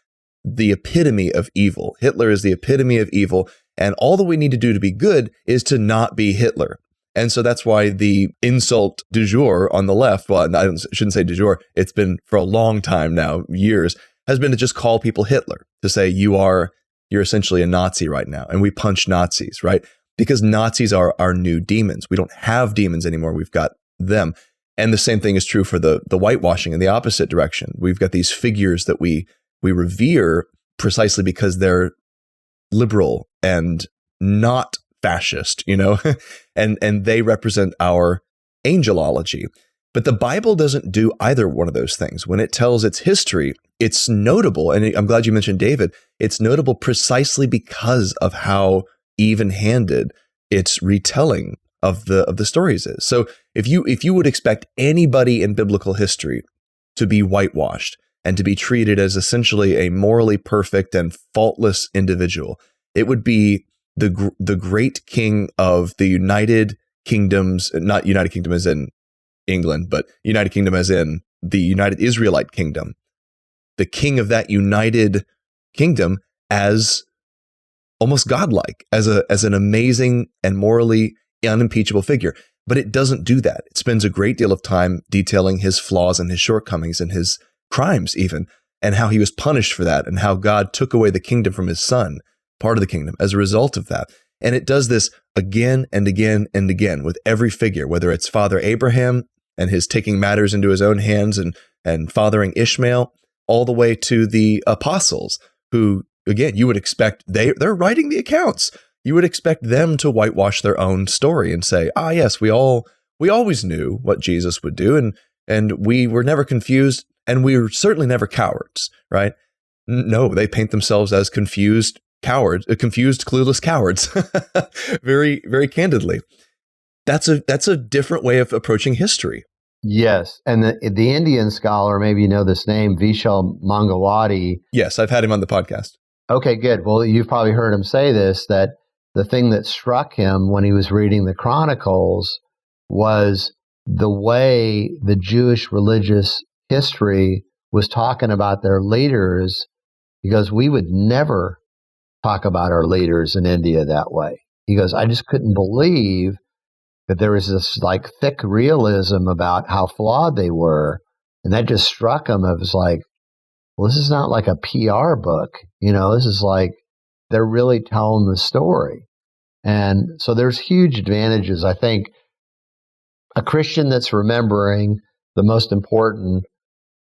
the epitome of evil. Hitler is the epitome of evil. And all that we need to do to be good is to not be Hitler. And so that's why the insult du jour on the left, well, I shouldn't say du jour, it's been for a long time now, years, has been to just call people Hitler, to say you're essentially a Nazi right now. And we punch Nazis, right? Because Nazis are our new demons. We don't have demons anymore. We've got them. And the same thing is true for the whitewashing in the opposite direction. We've got these figures that we revere precisely because they're liberal and not fascist, and they represent our angelology. But the Bible doesn't do either one of those things. When it tells its history, it's notable, and I'm glad you mentioned David, it's notable precisely because of how even-handed its retelling of the stories is. So if you would expect anybody in biblical history to be whitewashed and to be treated as essentially a morally perfect and faultless individual, it would be the great king of the United Kingdoms, not United Kingdom as in England, but United Kingdom as in the United Israelite Kingdom. The king of that United Kingdom as almost godlike, as an amazing and morally unimpeachable figure. But it doesn't do that. It spends a great deal of time detailing his flaws and his shortcomings and his crimes even, and how he was punished for that, and how God took away the kingdom from his son, part of the kingdom, as a result of that. And it does this again and again and again with every figure, whether it's Father Abraham and his taking matters into his own hands and fathering Ishmael, all the way to the apostles, who, again, you would expect they're writing the accounts. You would expect them to whitewash their own story and say, yes, we all We always knew what Jesus would do, and we were never confused, and we were certainly never cowards, right? No, they paint themselves as confused cowards, confused, clueless cowards, very, very candidly. That's a different way of approaching history. Yes, and the Indian scholar, maybe you know this name, Vishal Mangawati. Yes, I've had him on the podcast. Okay, good. Well, you've probably heard him say this, that the thing that struck him when he was reading the Chronicles was the way the Jewish religious history was talking about their leaders, because we would never talk about our leaders in India that way. He goes, I just couldn't believe that there was this like thick realism about how flawed they were. And that just struck him. It was like, well, this is not like a PR book. This is like they're really telling the story. And so there's huge advantages. I think a Christian that's remembering the most important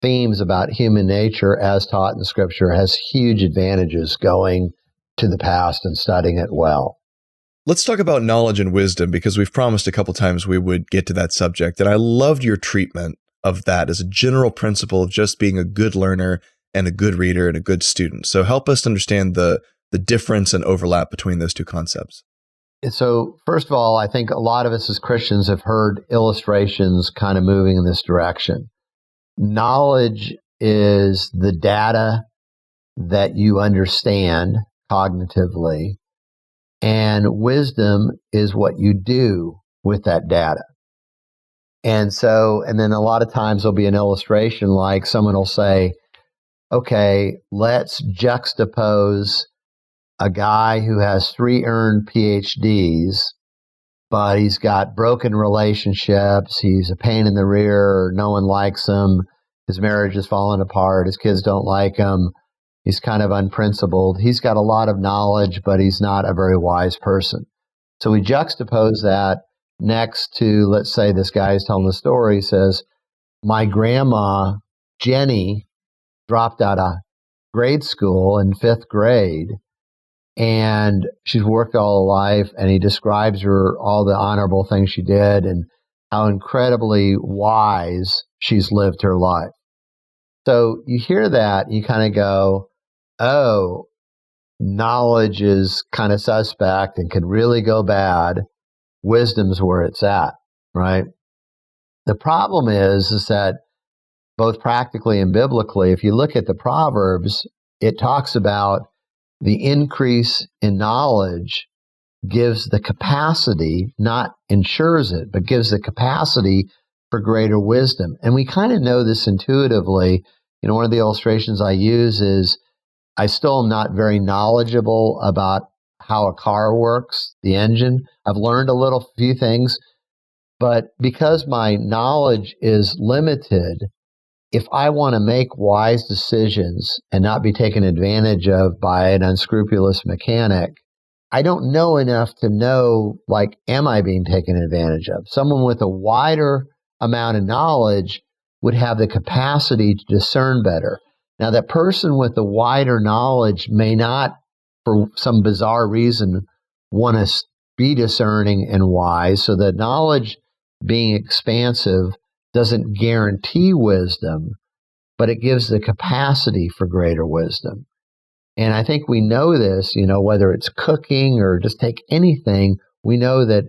themes about human nature as taught in Scripture has huge advantages going to the past and studying it well. Let's talk about knowledge and wisdom, because we've promised a couple times we would get to that subject. And I loved your treatment of that as a general principle of just being a good learner and a good reader and a good student. So help us understand the difference and overlap between those two concepts. So first of all, I think a lot of us as Christians have heard illustrations kind of moving in this direction. Knowledge is the data that you understand cognitively, and wisdom is what you do with that data. And then a lot of times there'll be an illustration, like someone will say, okay, let's juxtapose a guy who has 3 earned PhDs, but he's got broken relationships, he's a pain in the rear, no one likes him, his marriage is falling apart, his kids don't like him, he's kind of unprincipled, he's got a lot of knowledge, but he's not a very wise person. So we juxtapose that next to, let's say this guy is telling the story, says, my grandma, Jenny, dropped out of grade school in 5th grade, and she's worked all her life, and he describes her, all the honorable things she did and how incredibly wise she's lived her life. So you hear that, you kind of go, oh, knowledge is kind of suspect and could really go bad. Wisdom's where it's at, right? The problem is that both practically and biblically, if you look at the Proverbs, it talks about the increase in knowledge gives the capacity, not ensures it, but gives the capacity for greater wisdom. And we kind of know this intuitively. One of the illustrations I use is I still am not very knowledgeable about how a car works, the engine. I've learned a few things, but because my knowledge is limited, if I want to make wise decisions and not be taken advantage of by an unscrupulous mechanic, I don't know enough to know, like, am I being taken advantage of? Someone with a wider amount of knowledge would have the capacity to discern better. Now, that person with the wider knowledge may not, for some bizarre reason, want to be discerning and wise. So the knowledge being expansive doesn't guarantee wisdom, but it gives the capacity for greater wisdom. And I think we know this, whether it's cooking or just take anything, we know that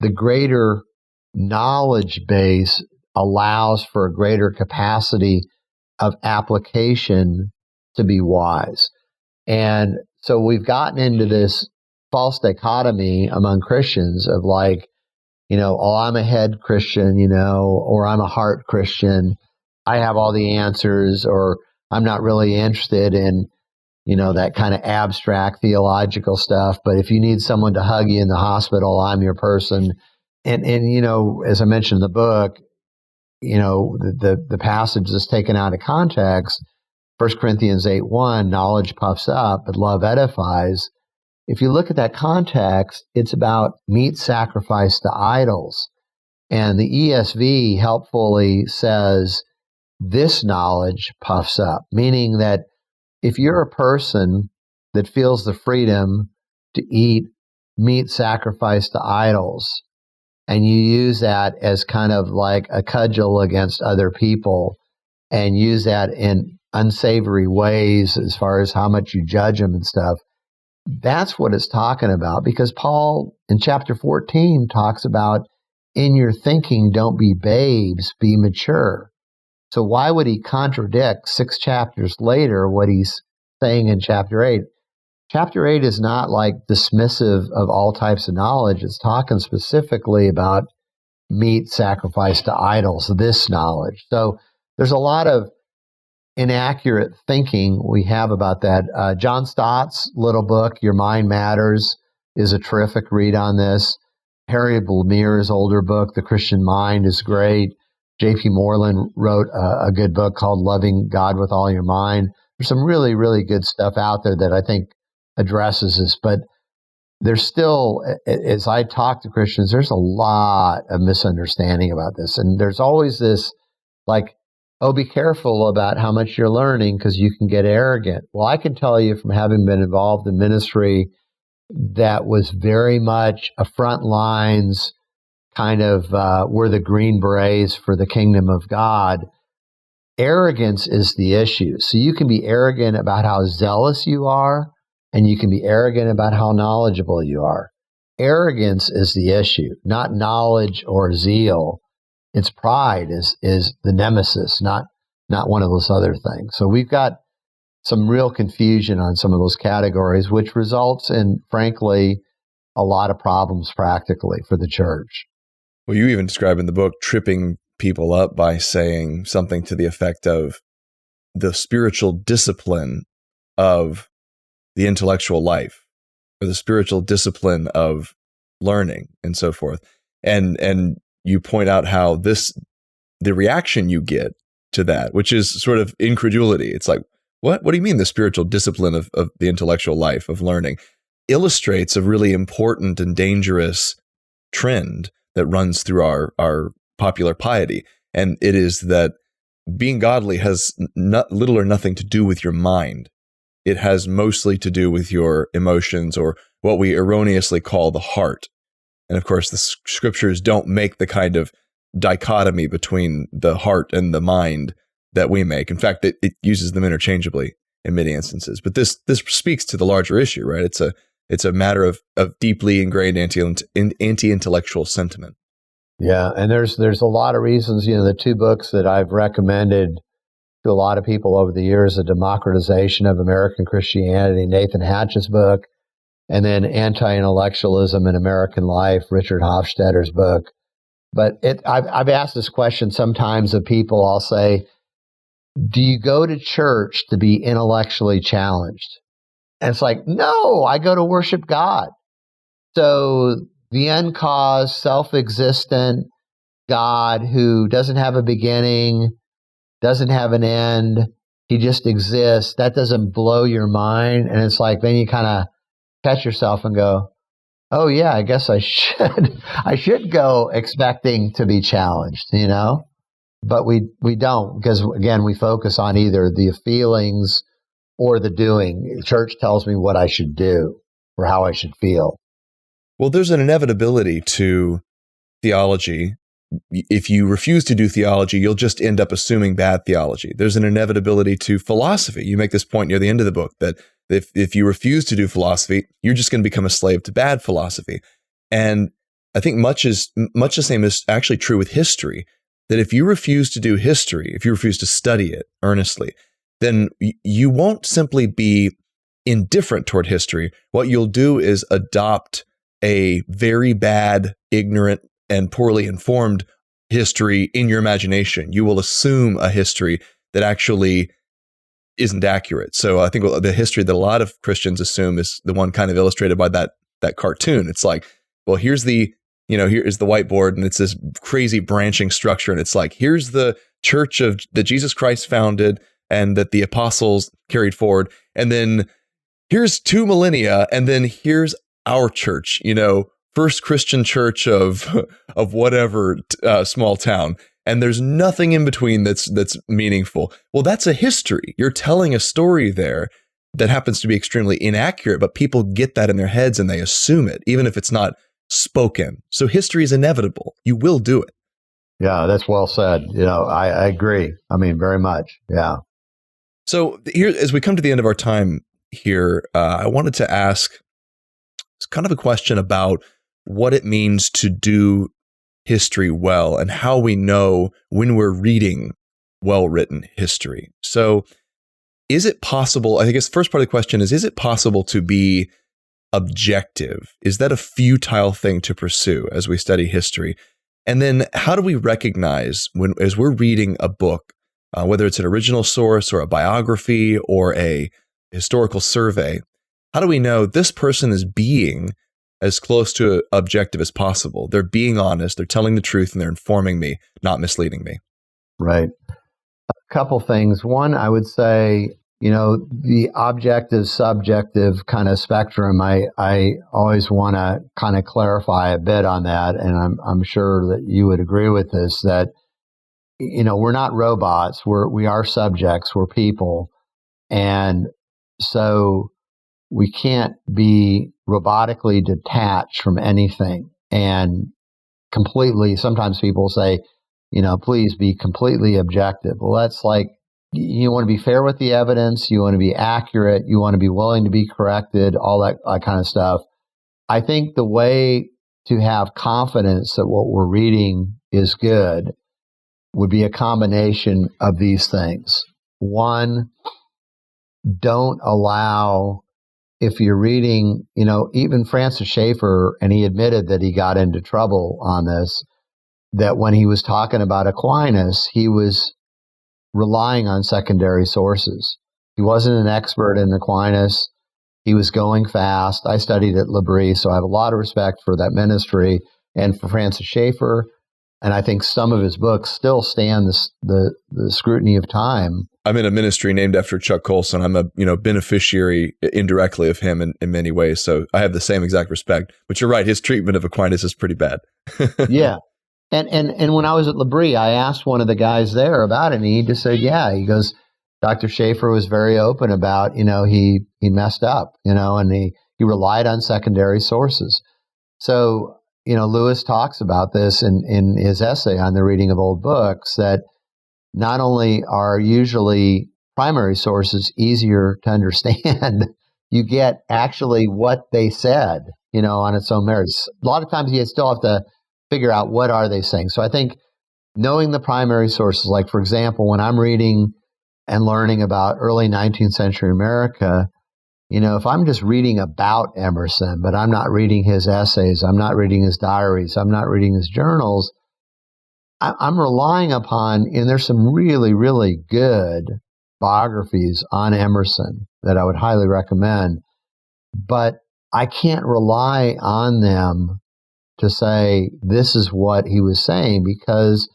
the greater knowledge base allows for a greater capacity of application to be wise. And so we've gotten into this false dichotomy among Christians of like, oh, I'm a head Christian, or I'm a heart Christian. I have all the answers, or I'm not really interested in, that kind of abstract theological stuff. But if you need someone to hug you in the hospital, I'm your person. And as I mentioned in the book, the passage is taken out of context. 1 Corinthians 8:1, knowledge puffs up, but love edifies. If you look at that context, it's about meat sacrificed to idols. And the ESV helpfully says, this knowledge puffs up, meaning that if you're a person that feels the freedom to eat meat sacrificed to idols, and you use that as kind of like a cudgel against other people and use that in unsavory ways as far as how much you judge them and stuff. That's what it's talking about, because Paul in chapter 14 talks about, in your thinking, don't be babes, be mature. So why would he contradict 6 chapters later what he's saying in chapter 8? Chapter 8 is not like dismissive of all types of knowledge. It's talking specifically about meat sacrificed to idols, this knowledge. So there's a lot of inaccurate thinking we have about that. John Stott's little book, Your Mind Matters, is a terrific read on this. Harry Blamir's older book, The Christian Mind, is great. J.P. Moreland wrote a good book called Loving God with All Your Mind. There's some really, really good stuff out there that I think addresses this, but there's still, as I talk to Christians, there's a lot of misunderstanding about this. And there's always this, like, oh, be careful about how much you're learning because you can get arrogant. Well, I can tell you from having been involved in ministry that was very much a front lines kind of, we're the Green Berets for the kingdom of God. Arrogance is the issue. So you can be arrogant about how zealous you are, and you can be arrogant about how knowledgeable you are. Arrogance is the issue, not knowledge or zeal. It's pride is the nemesis, not one of those other things. So we've got some real confusion on some of those categories, which results in, frankly, a lot of problems practically for the church. Well, you even describe in the book tripping people up by saying something to the effect of the spiritual discipline of the intellectual life, or the spiritual discipline of learning, and so forth. And you point out how the reaction you get to that, which is sort of incredulity. It's like, what do you mean the spiritual discipline of the intellectual life of learning? Illustrates a really important and dangerous trend that runs through our popular piety. And it is that being godly has little or nothing to do with your mind. It has mostly to do with your emotions, or what we erroneously call the heart. And of course, the scriptures don't make the kind of dichotomy between the heart and the mind that we make. In fact, it uses them interchangeably in many instances. But this speaks to the larger issue, right? It's a matter of deeply ingrained anti-intellectual sentiment. Yeah, and there's a lot of reasons. The 2 books that I've recommended to a lot of people over the years, The Democratization of American Christianity, Nathan Hatch's book, and then Anti-Intellectualism in American Life, Richard Hofstadter's book. But I've asked this question sometimes of people. I'll say, do you go to church to be intellectually challenged? And it's like, no, I go to worship God. So the uncaused, self-existent God who doesn't have a beginning, doesn't have an end, he just exists, that doesn't blow your mind. And it's like, then you kind of catch yourself and go, oh yeah, I guess I should go expecting to be challenged, but we don't, because again, we focus on either the feelings or the doing. The church tells me what I should do or how I should feel. Well, there's an inevitability to theology. If you refuse to do theology, you'll just end up assuming bad theology. There's an inevitability to philosophy. You make this point near the end of the book that if you refuse to do philosophy, you're just going to become a slave to bad philosophy. And I think much the same is actually true with history, that if you refuse to do history, if you refuse to study it earnestly, then you won't simply be indifferent toward history. What you'll do is adopt a very bad, ignorant, and poorly informed history in your imagination. You will assume a history that actually isn't accurate. So I think the history that a lot of Christians assume is the one kind of illustrated by that cartoon. It's like, well, here's the whiteboard, and it's this crazy branching structure, and it's like, here's the church that Jesus Christ founded and that the apostles carried forward, and then here's 2 millennia, and then here's our church, first Christian church of whatever small town, and there's nothing in between that's meaningful. Well, that's a history. You're telling a story there that happens to be extremely inaccurate, but people get that in their heads and they assume it, even if it's not spoken. So history is inevitable. You will do it. Yeah, that's well said. I agree. I mean, very much. Yeah. So here, as we come to the end of our time here, I wanted to ask kind of a question about what it means to do history well and how we know when we're reading well-written history. So is it possible, I guess the first part of the question is it possible to be objective? Is that a futile thing to pursue as we study history? And then how do we recognize as we're reading a book, whether it's an original source or a biography or a historical survey, how do we know this person is being as close to objective as possible? They're being honest, they're telling the truth, and they're informing me, not misleading me. Right. A couple things. One, I would say, the objective, subjective kind of spectrum, I always want to kind of clarify a bit on that. And I'm sure that you would agree with this, that, we're not robots. We are subjects. We're people. And so we can't be robotically detached from anything and completely, sometimes people say, please be completely objective. Well, that's like, you want to be fair with the evidence. You want to be accurate. You want to be willing to be corrected, all that kind of stuff. I think the way to have confidence that what we're reading is good would be a combination of these things. One, don't allow, if you're reading, even Francis Schaeffer, and he admitted that he got into trouble on this, that when he was talking about Aquinas, he was relying on secondary sources. He wasn't an expert in Aquinas. He was going fast. I studied at L'Abri, so I have a lot of respect for that ministry and for Francis Schaeffer. And I think some of his books still stand the scrutiny of time. I'm in a ministry named after Chuck Colson. I'm a beneficiary indirectly of him in many ways. So I have the same exact respect. But you're right, his treatment of Aquinas is pretty bad. Yeah. And when I was at L'Abri, I asked one of the guys there about it, and he just said, yeah, he goes, Dr. Schaeffer was very open about, he messed up, and he relied on secondary sources. So, Lewis talks about this in his essay on the reading of old books, that not only are usually primary sources easier to understand, you get actually what they said, on its own merits. A lot of times you still have to figure out what are they saying. So I think knowing the primary sources, like, for example, when I'm reading and learning about early 19th century America, if I'm just reading about Emerson, but I'm not reading his essays, I'm not reading his diaries, I'm not reading his journals, I'm relying upon, and there's some really, really good biographies on Emerson that I would highly recommend, but I can't rely on them to say this is what he was saying, because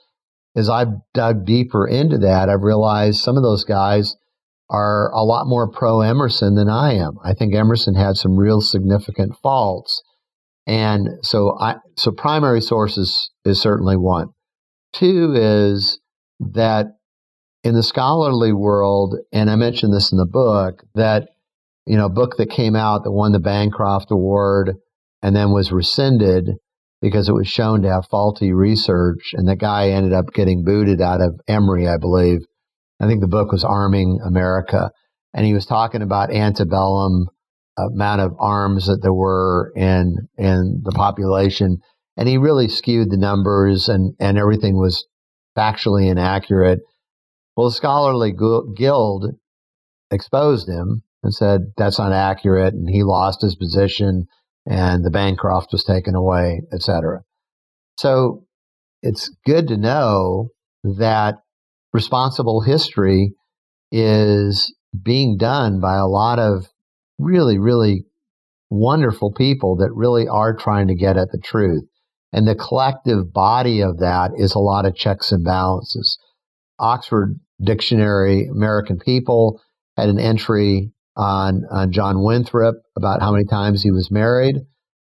as I've dug deeper into that, I've realized some of those guys are a lot more pro-Emerson than I am. I think Emerson had some real significant faults. And so primary sources is certainly one. Two is that in the scholarly world, and I mentioned this in the book, that, book that came out that won the Bancroft Award and then was rescinded because it was shown to have faulty research, and the guy ended up getting booted out of Emory, I believe. I think the book was Arming America, and he was talking about antebellum amount of arms that there were in the population, and he really skewed the numbers, and everything was factually inaccurate. Well, the scholarly guild exposed him and said that's not accurate, and he lost his position, and the Bancroft was taken away, etc. So it's good to know that responsible history is being done by a lot of really, really wonderful people that really are trying to get at the truth. And the collective body of that is a lot of checks and balances. Oxford Dictionary, American People, had an entry on John Winthrop about how many times he was married.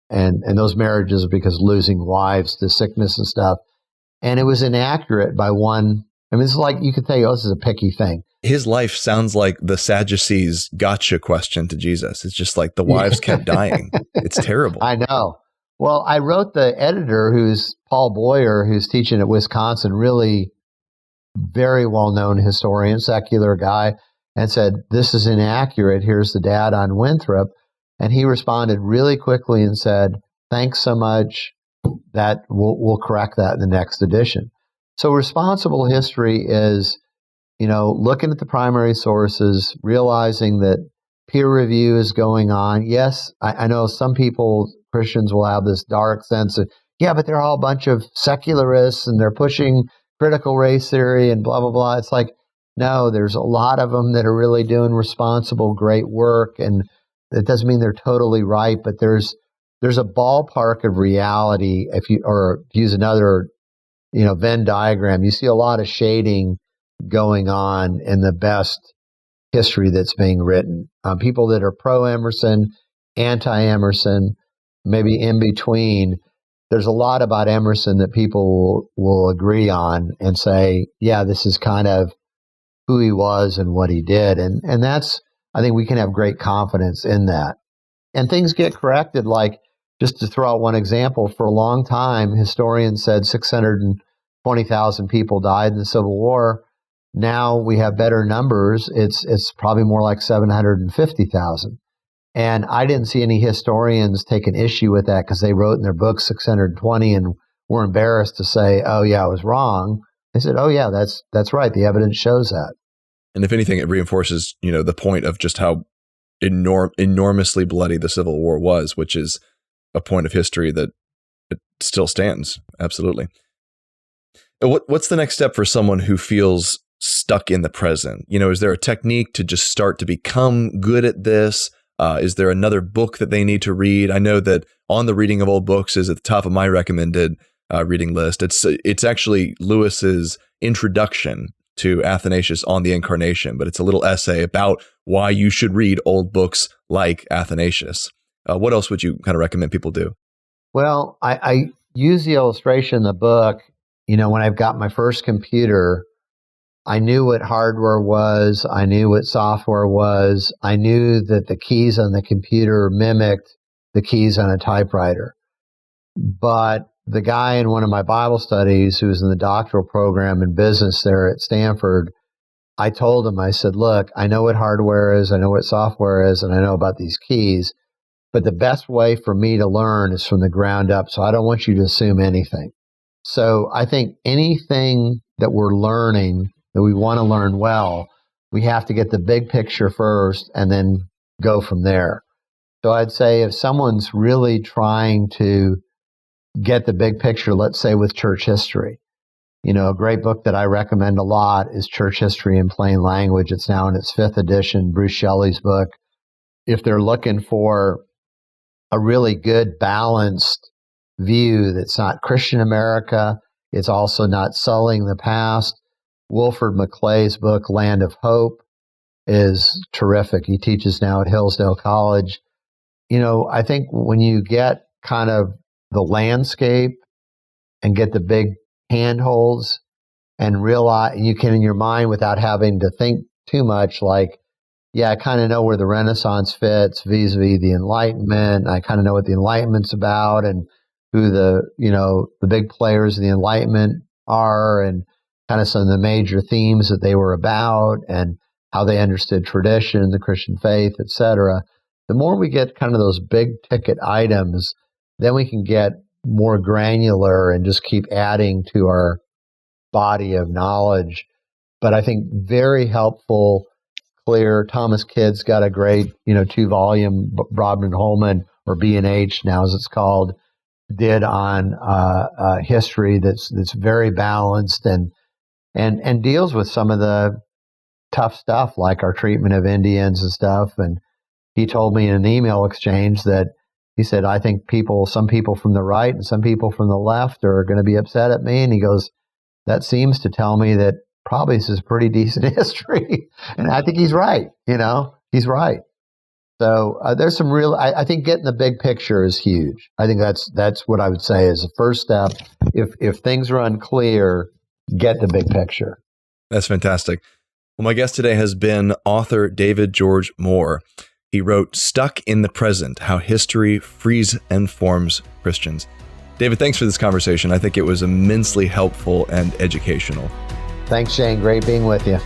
And those marriages are because losing wives to sickness and stuff. And it was inaccurate by one. I mean, it's like you could say, oh, this is a picky thing. His life sounds like the Sadducees' gotcha question to Jesus. It's just like the wives kept dying. It's terrible. I know. Well, I wrote the editor, who's Paul Boyer, who's teaching at Wisconsin, really very well-known historian, secular guy, and said, this is inaccurate. Here's the data on Winthrop. And he responded really quickly and said, thanks so much. That we'll correct that in the next edition. So responsible history is, looking at the primary sources, realizing that peer review is going on. Yes, I know some people, Christians, will have this dark sense of, yeah, but they're all a bunch of secularists and they're pushing critical race theory and blah, blah, blah. It's like, no, there's a lot of them that are really doing responsible, great work. And it doesn't mean they're totally right, but there's a ballpark of reality. If you, or use another, Venn diagram, you see a lot of shading going on in the best history that's being written. People that are pro-Emerson, anti-Emerson, maybe in between. There's a lot about Emerson that people will agree on and say, yeah, this is kind of who he was and what he did. And that's, I think we can have great confidence in that. And things get corrected, like, just to throw out one example, for a long time, historians said 620,000 people died in the Civil War. Now we have better numbers. It's probably more like 750,000. And I didn't see any historians take an issue with that because they wrote in their books 620 and were embarrassed to say, oh, yeah, I was wrong. They said, oh, yeah, that's right. The evidence shows that. And if anything, it reinforces, the point of just how enormously bloody the Civil War was, which is a point of history that it still stands. Absolutely. What's the next step for someone who feels stuck in the present? Is there a technique to just start to become good at this? Is there another book that they need to read? I know that On the Reading of Old Books is at the top of my recommended reading list. It's actually Lewis's introduction to Athanasius on the Incarnation, but it's a little essay about why you should read old books like Athanasius. What else would you kind of recommend people do? Well, I use the illustration in the book. When I've got my first computer, I knew what hardware was. I knew what software was. I knew that the keys on the computer mimicked the keys on a typewriter. But the guy in one of my Bible studies who was in the doctoral program in business there at Stanford, I told him, I said, look, I know what hardware is, I know what software is, and I know about these keys. But the best way for me to learn is from the ground up. So I don't want you to assume anything. So I think anything that we're learning, that we want to learn well, we have to get the big picture first and then go from there. So I'd say if someone's really trying to get the big picture, let's say with church history, a great book that I recommend a lot is Church History in Plain Language. It's now in its 5th edition, Bruce Shelley's book. If they're looking for a really good, balanced view that's not Christian America, it's also not sullying the past, Wilford McClay's book, Land of Hope, is terrific. He teaches now at Hillsdale College. I think when you get kind of the landscape and get the big handholds and realize, you can in your mind without having to think too much, like, yeah, I kind of know where the Renaissance fits vis-a-vis the Enlightenment. I kind of know what the Enlightenment's about and who the big players of the Enlightenment are and kind of some of the major themes that they were about and how they understood tradition, the Christian faith, etc. The more we get kind of those big ticket items, then we can get more granular and just keep adding to our body of knowledge. But I think very helpful, clear. Thomas Kidd's got a great, 2-volume Rodman Holman, or B&H now as it's called, did on history that's very balanced and deals with some of the tough stuff like our treatment of Indians and stuff. And he told me in an email exchange that he said, I think some people from the right and some people from the left are going to be upset at me. And he goes, that seems to tell me that probably this is pretty decent history. And I think he's right. He's right. So there's some real, I think getting the big picture is huge. I think that's what I would say is the first step. If things are unclear, get the big picture. That's fantastic. Well, my guest today has been author David George Moore. He wrote Stuck in the Present, How History Frees and Forms Christians. David, thanks for this conversation. I think it was immensely helpful and educational. Thanks, Shane. Great being with you.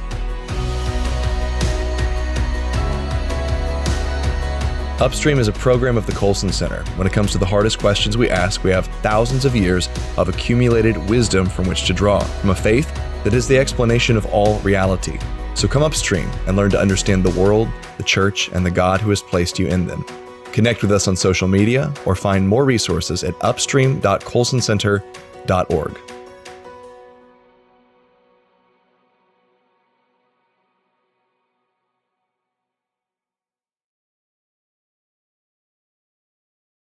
Upstream is a program of the Colson Center. When it comes to the hardest questions we ask, we have thousands of years of accumulated wisdom from which to draw, from a faith that is the explanation of all reality. So come upstream and learn to understand the world, the church, and the God who has placed you in them. Connect with us on social media or find more resources at upstream.colsoncenter.org.